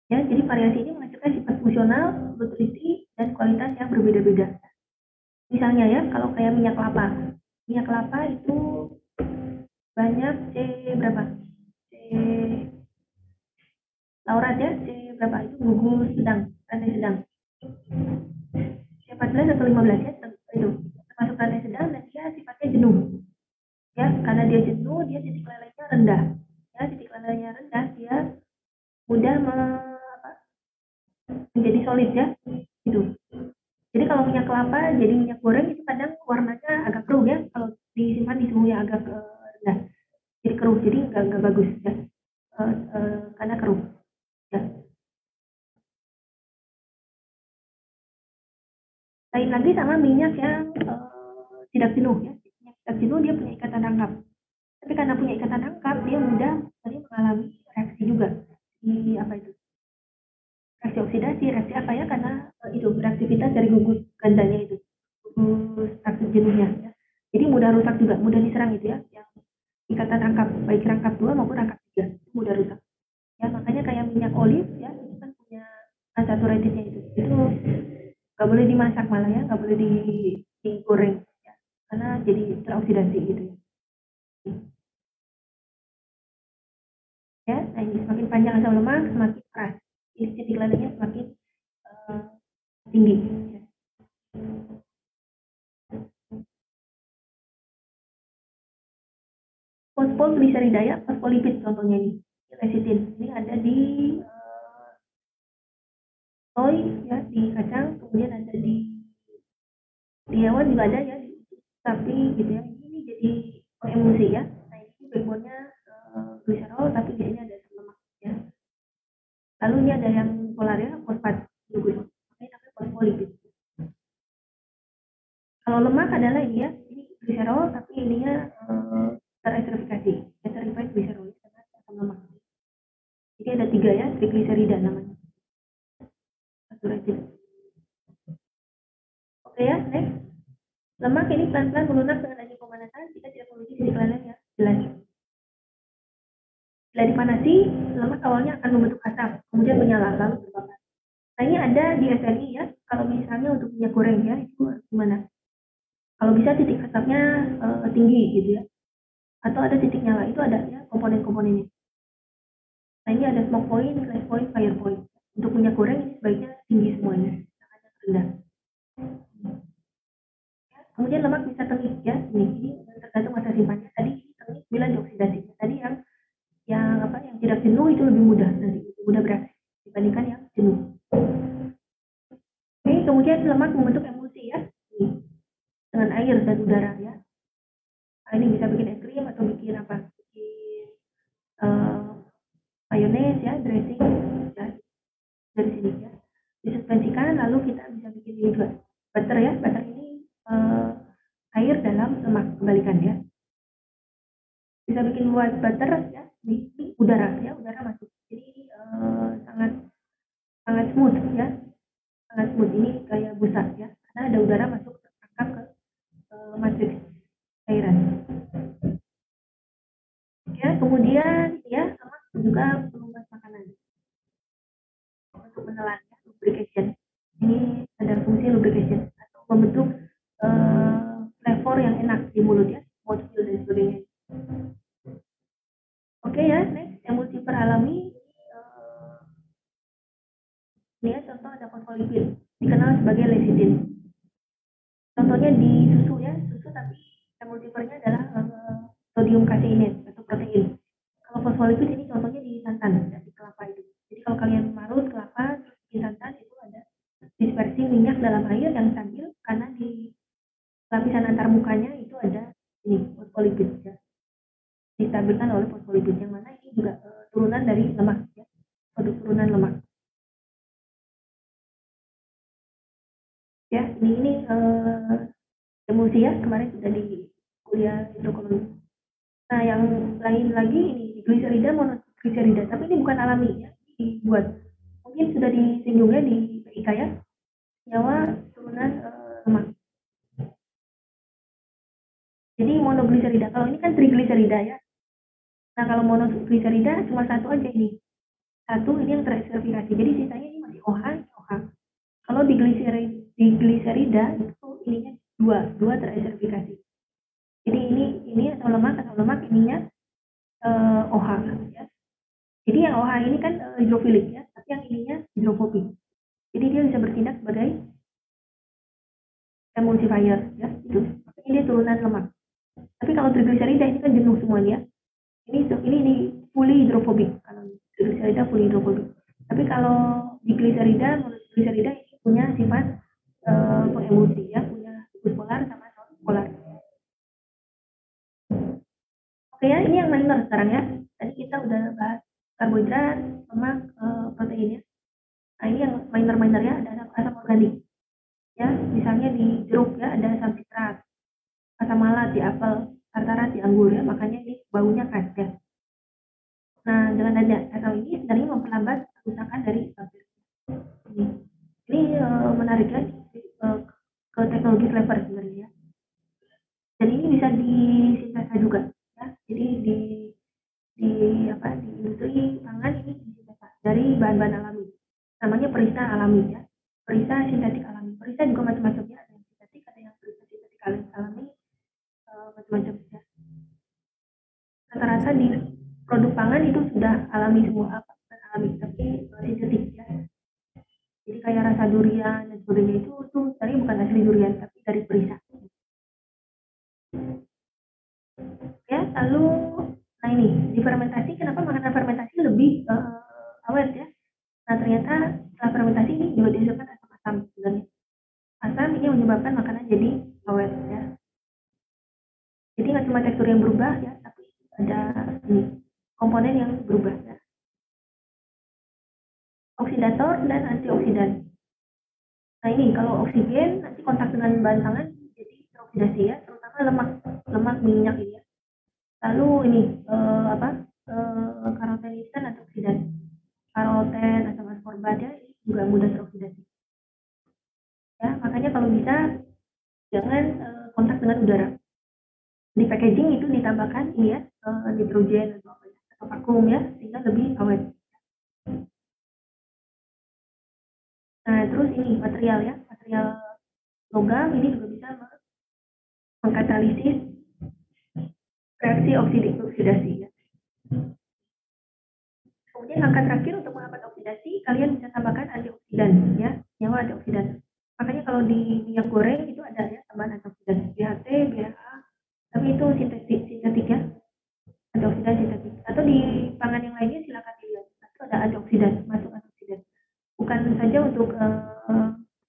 Ya, jadi variasi ini menghasilkan sifat fungsional, nutrisi, dan kualitas yang berbeda-beda. Misalnya ya, kalau kayak minyak kelapa itu banyak C berapa? C laurat ya, C berapa itu gugus sedang, rantai sedang. C14 atau 15 ya, itu. sultannya sedang dan dia sifatnya jenuh. Ya, karena dia jenuh, dia titik lelehnya rendah. Ya, titik lelehnya rendah, dia mudah menjadi solid ya, gitu. Jadi kalau minyak kelapa jadi minyak goreng itu kadang warnanya agak keruh ya, kalau disimpan di suhu yang agak rendah, jadi keruh, jadi nggak bagus ya, karena keruh. Ya. Lain lagi sama minyak yang tidak jenuh ya, minyak tidak jenuh dia punya ikatan tangkap. Tapi karena punya ikatan tangkap, dia mudah mengalami reaksi juga di apa itu? Reaksi oksidasi, reaksi apa ya? Karena itu beraktivitas dari gugus gandanya itu, gugus aktif jenuhnya. Ya. Jadi mudah rusak juga, mudah diserang itu ya. Yang ikatan rangkap, baik rangkap 2 maupun rangkap 3, mudah rusak. Ya makanya kayak minyak olive ya, itu kan punya unsaturatednya itu nggak boleh dimasak malah ya, nggak boleh digoreng ya, karena jadi teroksidasi gitu ya. Nah ini semakin panjang asam lemak semakin keras, titik lelehnya semakin tinggi ya. Fosfolgliserida ya, fosfolipid contohnya ini lecithin ini ada di soy ya, di kacang, kemudian ada di hewan juga ada ya, di sapi gitu ya. Ini jadi emulsi ya. Nah ini backbone-nya gliserol, tapi di sini ada lemak ya. Lalu ini ada yang polar ya, fosfat glucose, ini namanya fosfolipid. Kalau lemak adalah ini ya, ini gliserol tapi ininya teresterifikasi, esterified gliserol karena asam lemak. Jadi ada 3 ya, trigliserida namanya. Oke ya, next. Lemak ini pelan-pelan melunak dengan adanya pemanasan, kita tidak perlu titik leleh ya, jelas. Bila dipanasi, lemak awalnya akan membentuk asap, kemudian menyala, lalu terbakar. Nah ini ada di SNI ya, kalau misalnya untuk minyak goreng ya, itu gimana? Kalau bisa titik asapnya tinggi gitu ya, atau ada titik nyala, itu ada ya komponen-komponennya. Nah ini ada smoke point, glass point, fire point. Untuk minyak goreng ini sebaiknya tinggi semuanya, jangan rendah. Kemudian lemak bisa tengik ya, ini tergantung masa simpannya. Tadi tengik bila dioksidasi. Tadi yang tidak jenuh itu lebih mudah nanti, lebih mudah bereaksi dibandingkan yang jenuh. Oke, kemudian lemak membentuk emulsi ya, ini, dengan air dan udara ya. Nah, ini bisa bikin es krim atau bikin apa? Bikin mayones ya, dressing ya, dari sini ya. Disuspensikan lalu kita bisa bikin ini juga. Butter ya, butter ini air dalam lemak, kembalikan ya. Bisa bikin white butter ya, di udara ya, udara masuk. Jadi sangat smooth ya, sangat smooth, ini kayak busa ya, karena ada udara masuk terangkap ke matriks cairan. Ya, kemudian ya lemak juga pelumas makanan untuk menelan ya, lubrication. Ini ada fungsi lubrication atau membentuk flavor yang enak di mulut ya, mouthfeel dan sebagainya. Oke ya, next emulsifer alami. Ini ya contoh ada fosfolipid, dikenal sebagai lecithin. Contohnya di susu ya, susu tapi emulsifernya adalah sodium kaseinat atau protein. Kalau fosfolipid ini contohnya di santan, di kelapa itu. Jadi kalau kalian marut kelapa di santan itu ada dispersi minyak dalam air yang stabil karena di lapisan antar mukanya itu ada ini fosfolipid ya. Distabilkan oleh fosfolipid yang mana ini juga turunan dari lemak ya, produk turunan lemak. Ya, ini emulsi ya, kemarin sudah di kuliah hidrokologi. Nah, yang lain lagi ini gliserida, monogliserida, tapi ini bukan alami ya, dibuat. Mungkin sudah disinggung ya di PIK ya, senyawa turunan lemak. Jadi monogliserida, kalau ini kan trigliserida ya. Nah, kalau monogliserida cuma satu aja ini. Satu ini yang teresterifikasi. Jadi sisanya ini masih OH, OH. Kalau di gliserida itu ininya dua teresterifikasi. Jadi ini asam lemak ininya OH ya. Jadi yang OH ini kan hidrofilik ya, tapi yang ininya hidrofobik. Jadi dia bisa bertindak sebagai emulsifier ya, itu. ini dia turunan lemak. Tapi kalau trigliserida ini kan jenuh semuanya. Ini fully hidrofobik. Kalau trigliserida fully hidrofobik. Tapi kalau di gliserida, menurut gliserida ini punya sifat pengemulsi ya, punya gugus polar sama non polar. Oke ya, ini yang minor sekarang ya. Tadi kita udah bahas karbohidrat, lemak, protein ya. Nah ini yang minor ya, ada asam organik. Ya, misalnya di jeruk ya ada asam sitrat, asam malat di apel, tartarat di anggur ya, makanya ini baunya khas ya. Nah, dengan adanya asam ini sebenarnya memperlambat kerusakan dari bakteri. Ini menarik ya, ke teknologi flavor sebenarnya. Dan ini bisa disintesa juga ya. Jadi di industri pangan ini disintesa dari bahan-bahan alami. Namanya perisa alami ya. Perisa sintetik alami. Perisa juga macam-macamnya, ada yang sintetik, ada yang perisa sintetik alami, macam-macam ya. Rata-rata di produk pangan itu sudah alami semua, bukan alami tapi sintetik ya. Jadi kayak rasa durian dan sebagainya itu sebenarnya bukan asli durian tapi dari perisa. Ya, lalu nah ini di fermentasi, kenapa makanan fermentasi lebih awet ya? Nah ternyata setelah fermentasi ini juga dihasilkan asam-asam sebenarnya. Asam ini menyebabkan makanan jadi awet ya. Jadi nggak cuma tekstur yang berubah ya, tapi ada komponen yang berubah ya. Oksidator dan antioksidan. Nah ini kalau oksigen nanti kontak dengan bahan pangan jadi teroksidasi ya, terutama lemak minyak ini ya. Lalu ini karoten instan antioksidan. Karoten, asam askorbat ya, ini juga mudah teroksidasi. Ya, makanya kalau bisa jangan kontak dengan udara. Di packaging itu ditambahkan ini ya, nitrogen atau vakum ya, sehingga lebih awet. Nah, terus ini material ya, material logam ini juga bisa mengkatalisis reaksi oksidasi ya. Kemudian langkah terakhir untuk menghambat oksidasi, kalian bisa tambahkan antioksidan ya, senyawa antioksidan. Makanya kalau di minyak goreng itu ada ya tambahan antioksidan, BHT, BHA, tapi itu sintetik ya, antioksidan sintetik. Atau di pangan yang lainnya silakan dilihat, itu ada antioksidan, masuk antioksidan. Bukan saja untuk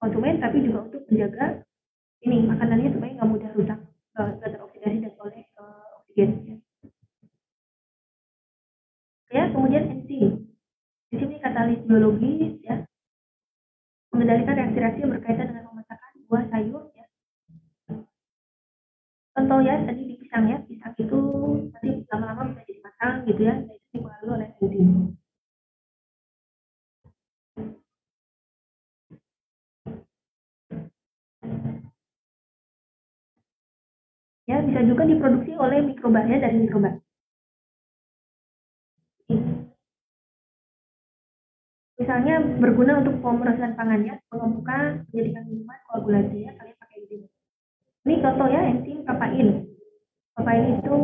konsumen, tapi juga untuk menjaga ini makanannya supaya nggak mudah rusak, nggak teroksidasi dan oleh oksigen. Ya, kemudian enzim. Enzim ini katalis biologis ya, mengendalikan reaksi-reaksi yang berkaitan dengan memasakan buah sayur ya. Contoh ya tadi di pisang ya, pisang itu nanti lama-lama bisa jadi matang gitu ya, nah, itu dipengaruhi oleh enzim. Ya, bisa juga diproduksi oleh mikroba ya, dari mikroba. Misalnya berguna untuk pemrosesan pangannya, pengembukan, menjadikan minuman, koagulasi ya, kalian pakai enzim. Ini contoh ya, enzim papain. Papain itu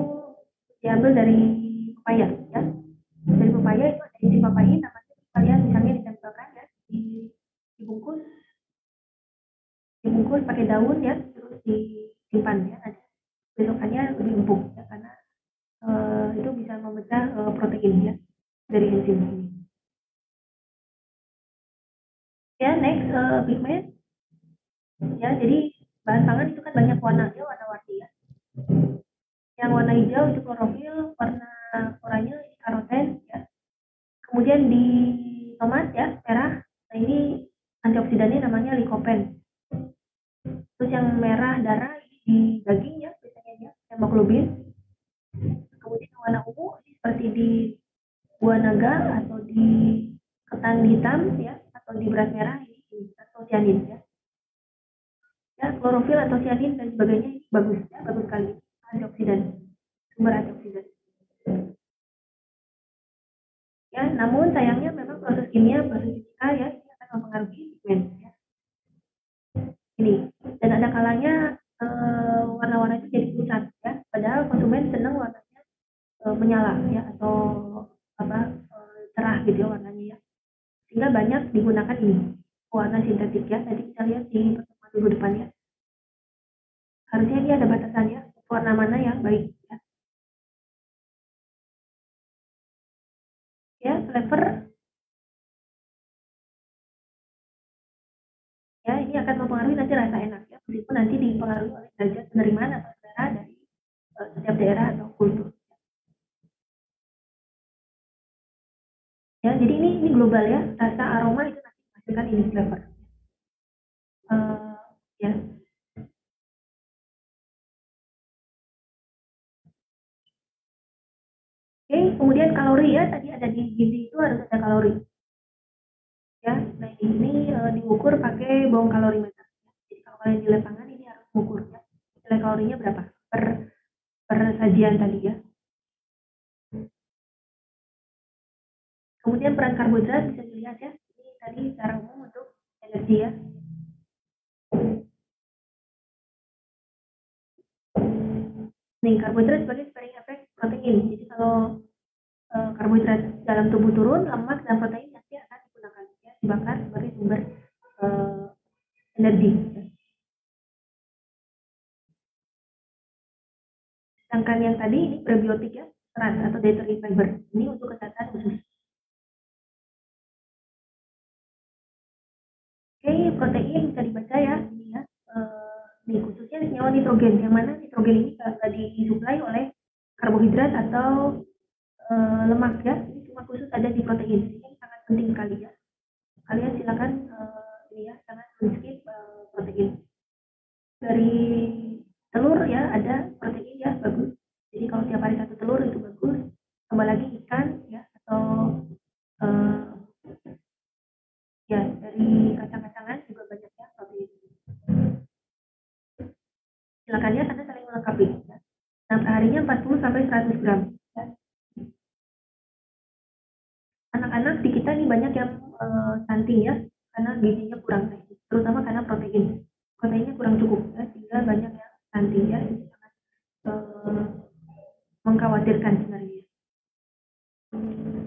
diambil dari pepaya ya. Dari pepaya itu ada enzim papain, namanya kalian misalnya ditempelkan ya, dibungkus pakai daun ya, terus disimpan ya. Nanti besokannya lebih empuk ya, karena itu bisa memecah protein ya dari enzim ini. Ya, next pigment. Ya, jadi bahan pangan itu kan banyak warnanya, warna-warni ya. Yang warna hijau itu klorofil, warna oranye ini karoten ya. Kemudian di tomat ya, merah. Nah, ini antioksidannya namanya likopen. Terus yang merah darah di daging ya, biasanya ya, hemoglobin. Kemudian warna ungu seperti di buah naga atau di ketan hitam ya, atau di beras merah ini atau sianin ya. Ya, klorofil atau sianin dan sebagainya ini bagus ya, bagus sekali antioksidan, sumber antioksidan. Ya, namun sayangnya memang proses kimia, proses fisika ya, ini akan mempengaruhi pigmen ya. Ini dan ada kalanya warna-warna itu jadi pusat ya, padahal konsumen senang warnanya menyala ya, atau cerah gitu ya warnanya ya, sehingga banyak digunakan ini warna sintetik ya. Nanti kita lihat di pertemuan minggu depan ya. harusnya ini ada batasannya warna mana yang baik ya. Ya, flavor ya ini akan mempengaruhi nanti rasa enak ya, meskipun nanti dipengaruhi oleh derajat penerimaan atau selera dari setiap daerah atau kultur. Ya, jadi ini global ya, rasa aroma itu nanti menghasilkan ini flavor. Ya. Oke, kemudian kalori ya, tadi ada di gizi itu harus ada kalori. Ya, nah ini diukur pakai bawang kalorimeter. Jadi kalau kalian di lapangan ini harus mengukur ya, nilai kalorinya berapa per sajian tadi ya. Kemudian peran karbohidrat bisa dilihat ya, ini tadi secara umum untuk energi ya. Nih, karbohidrat sebagai sparing efek protein. Jadi kalau karbohidrat dalam tubuh turun, lemak dan protein nanti akan digunakan ya, dibakar sebagai sumber energi. Sedangkan yang tadi ini prebiotik ya, serat atau dietary fiber. Ini untuk kesehatan usus. Oke, protein bisa dibaca ya, ini ya. Ini khususnya senyawa nitrogen, yang mana nitrogen ini tidak disuplai oleh karbohidrat atau lemak ya, ini cuma khusus ada di protein. Ini sangat penting sekali ya. Kalian silakan ini ya, jangan skip protein. Dari telur ya ada protein ya, bagus. Jadi kalau tiap hari 1 telur itu bagus. Tambah lagi ikan ya, atau ya dari kacang-kacangan juga banyak ya protein. Silakan ya, karena saling melengkapi ya. Nah, perharinya 40 sampai 100 gram ya. Anak-anak di kita ini banyak yang stunting ya, karena gizinya kurang, terutama karena proteinnya kurang cukup ya, sehingga banyak yang stunting ya. Ini sangat mengkhawatirkan sebenarnya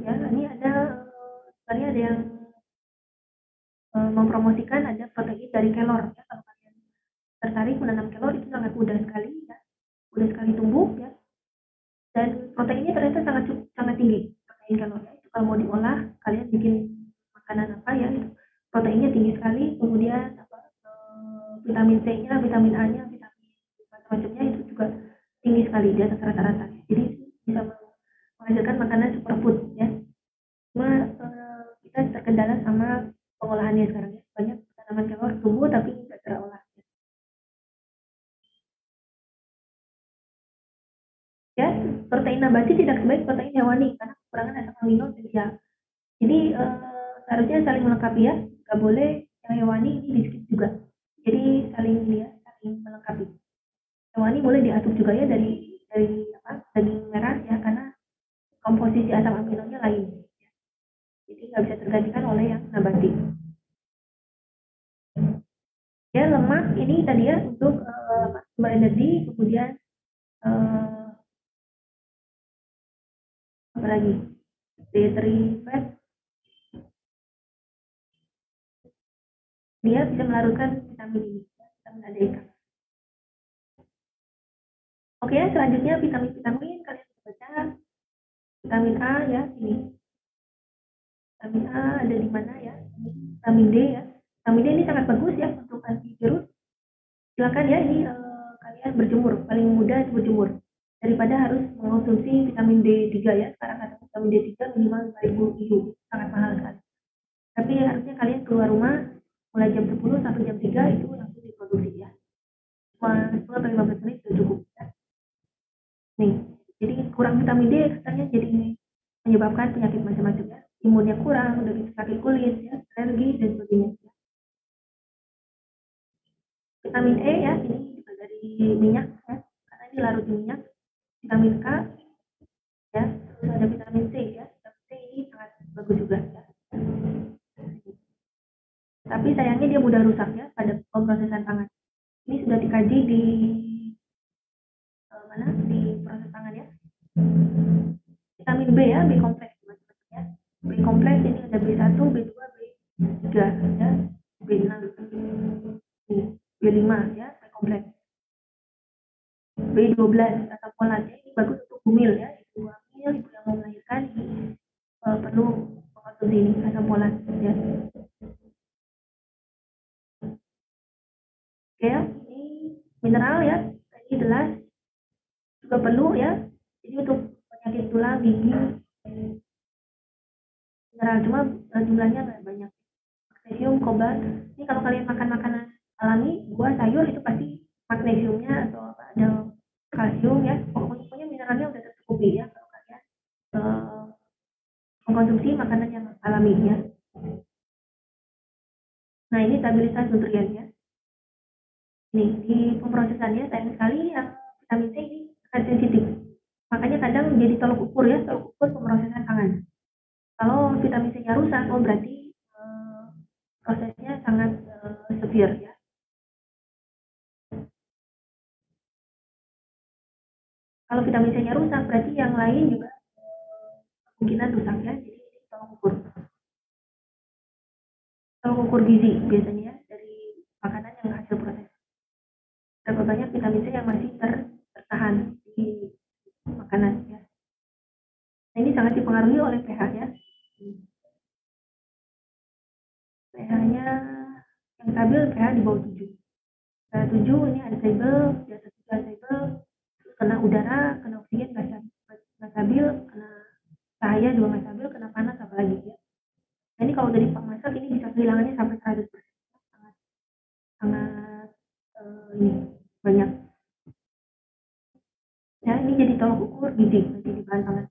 ya. Ini ada sebenarnya ada yang mempromosikan ada protein dari kelor ya. Kalau kalian tertarik menanam kelor itu sangat mudah sekali ya, mudah sekali tumbuh ya, dan proteinnya ternyata sangat tinggi protein kelor ya. Itu kalau mau diolah kalian bikin makanan apa ya, itu proteinnya tinggi sekali. Kemudian vitamin C-nya, vitamin A-nya, vitamin macam-macamnya itu juga tinggi sekali di atas rata-rata. Jadi bisa menghasilkan makanan superfood ya. Cuma kita terkendala sama pengolahannya sekarang ya. Banyak tanaman kelor tumbuh tapi tidak terolah. Ya, protein nabati tidak sebaik protein hewani karena kekurangan asam amino ya. Jadi seharusnya saling melengkapi ya. Nggak boleh yang hewani ini di skip juga. Jadi saling melengkapi. Hewani boleh diatur juga ya dari daging merah ya, karena komposisi asam aminonya lain. Jadi nggak bisa tergantikan oleh yang nabati. Ya, lemak ini tadi ya untuk sumber energi, kemudian apa lagi? Dietary fat. Dia bisa melarutkan vitamin ini, vitamin A, D, E, K. Oke, selanjutnya vitamin kalian bisa baca. Vitamin A ya, ini. Vitamin A ada di mana ya? Vitamin D ya. Vitamin D ini sangat bagus ya untuk antivirus. Silakan ya, ini kalian berjemur, paling mudah berjemur daripada harus mengonsumsi vitamin D3 ya. Sekarang ada vitamin D3 minimal 5.000 IU, sangat mahal sekali. Tapi harusnya kalian keluar rumah mulai jam 10 sampai jam 3 itu langsung diproduksi ya. Cuma 10 sampai 15 menit sudah cukup ya. Nih, jadi kurang vitamin D katanya jadi menyebabkan penyakit macam-macam ya. Imunnya kurang, udah bisa sakit kulit ya, alergi dan sebagainya. Vitamin E ya, ini juga dari minyak ya, karena ini larut di minyak. Vitamin K ya, terus ada vitamin C ya. Vitamin C ini sangat bagus juga ya. Tapi sayangnya dia mudah rusak ya pada pemrosesan pangan. Ini sudah dikaji di mana? Di proses pangan ya. Vitamin B ya, B kompleks teman-teman ya. B kompleks ini ada B1, B2, B3 ya, B6, B5 ya, B kompleks. B12 asam folat ya. Ini bagus untuk hamil ya, ibu hamil, ibu yang mau melahirkan ini perlu mengkonsumsi ini asam folat ya. Oke ya, ini mineral ya, ini jelas juga perlu ya. Jadi untuk penyakit tulang, gigi, mineral cuma jumlahnya nggak banyak. Magnesium, kobalt. Ini kalau kalian makan makanan alami, buah, sayur itu pasti magnesiumnya atau ada kalsium ya. Pokoknya mineralnya udah tercukupi ya kalau kalian mengkonsumsi makanan yang alami ya. Nah ini stabilitas nutriennya. Nih di pemrosesannya sayang sekali yang vitamin C ini sangat sensitif. Makanya kadang jadi tolok ukur ya, tolok ukur pemrosesan pangan. Kalau vitamin C-nya rusak, oh berarti prosesnya sangat severe ya. Kalau vitamin C-nya rusak, berarti yang lain juga kemungkinan rusak ya. Jadi ini tolong ukur. Tolong ukur gizi biasanya ya, dari makanan yang hasil proses. Berapa banyak vitamin C yang masih tertahan di makanan ya. Nah, ini sangat dipengaruhi oleh pH ya. pH-nya yang stabil pH di bawah 7. pH 7 ini unstable, di atas 7 unstable, kena udara, kena oksigen nggak stabil, kena cahaya juga nggak stabil, kena panas apalagi ya. Nah, ini kalau dari pemasak ini bisa kehilangannya sampai 100%. Sangat ini banyak. Ya, ini jadi tolok ukur gizi nanti di bahan pangan.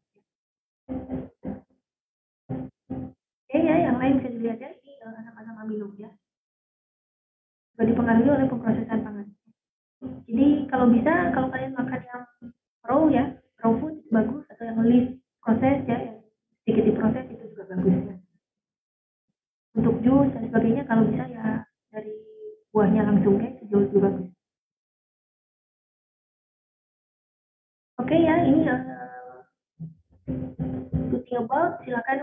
Oke ya, yang lain bisa dilihat ya, ini asam-asam amino ya. Juga dipengaruhi oleh pemrosesan pangan. Jadi kalau bisa, kalau kalian makan yang raw ya, raw food bagus, atau yang least proses ya, yang sedikit diproses itu juga bagus ya. Untuk jus dan sebagainya kalau bisa ya dari buahnya langsung ya, itu jauh lebih bagus. Oke ya, ini to think about, silakan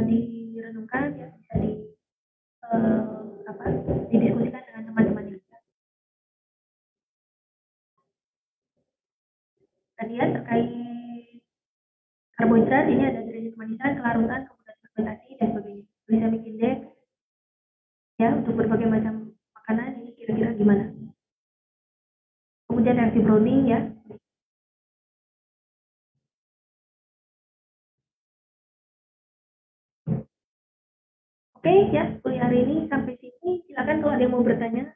direnungkan ya, bisa didiskusikan dengan teman-teman juga. Tadi ya terkait karbohidrat ini ada derajat kemanisan, kelarutan, kemudian fermentasi dan sebagainya. Glycemic index ya untuk berbagai macam makanan ini kira-kira gimana. Kemudian reaksi Browning ya. Oke ya, kuliah hari ini sampai sini. Silakan kalau ada yang mau bertanya.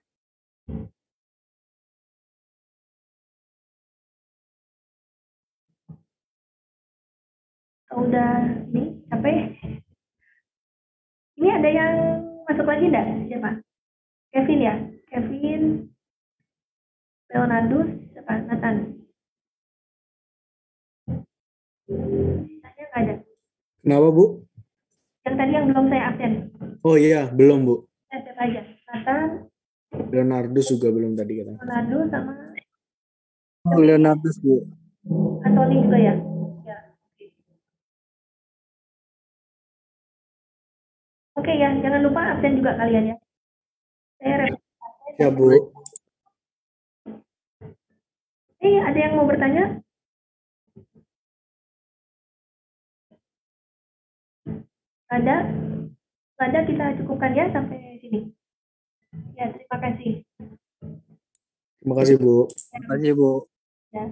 Udah ini capek. Ini ada yang masuk lagi enggak? Siapa? Kevin ya? Kevin, Leonardus, siapa? Nathan. Sisanya nggak ada. Kenapa, Bu? Yang tadi yang belum saya absen. Oh iya, belum, Bu. Saya aja. Nathan, Leonardus juga belum tadi katanya. Leonardus sama Leonardus, Bu. Anthony juga ya? Ya. Oke ya, jangan lupa absen juga kalian ya. Saya Ya, Bu. ada yang mau bertanya? Ada? Ada, kita cukupkan ya sampai sini. Ya, terima kasih. Terima kasih, Bu. Terima kasih, Bu. Ya.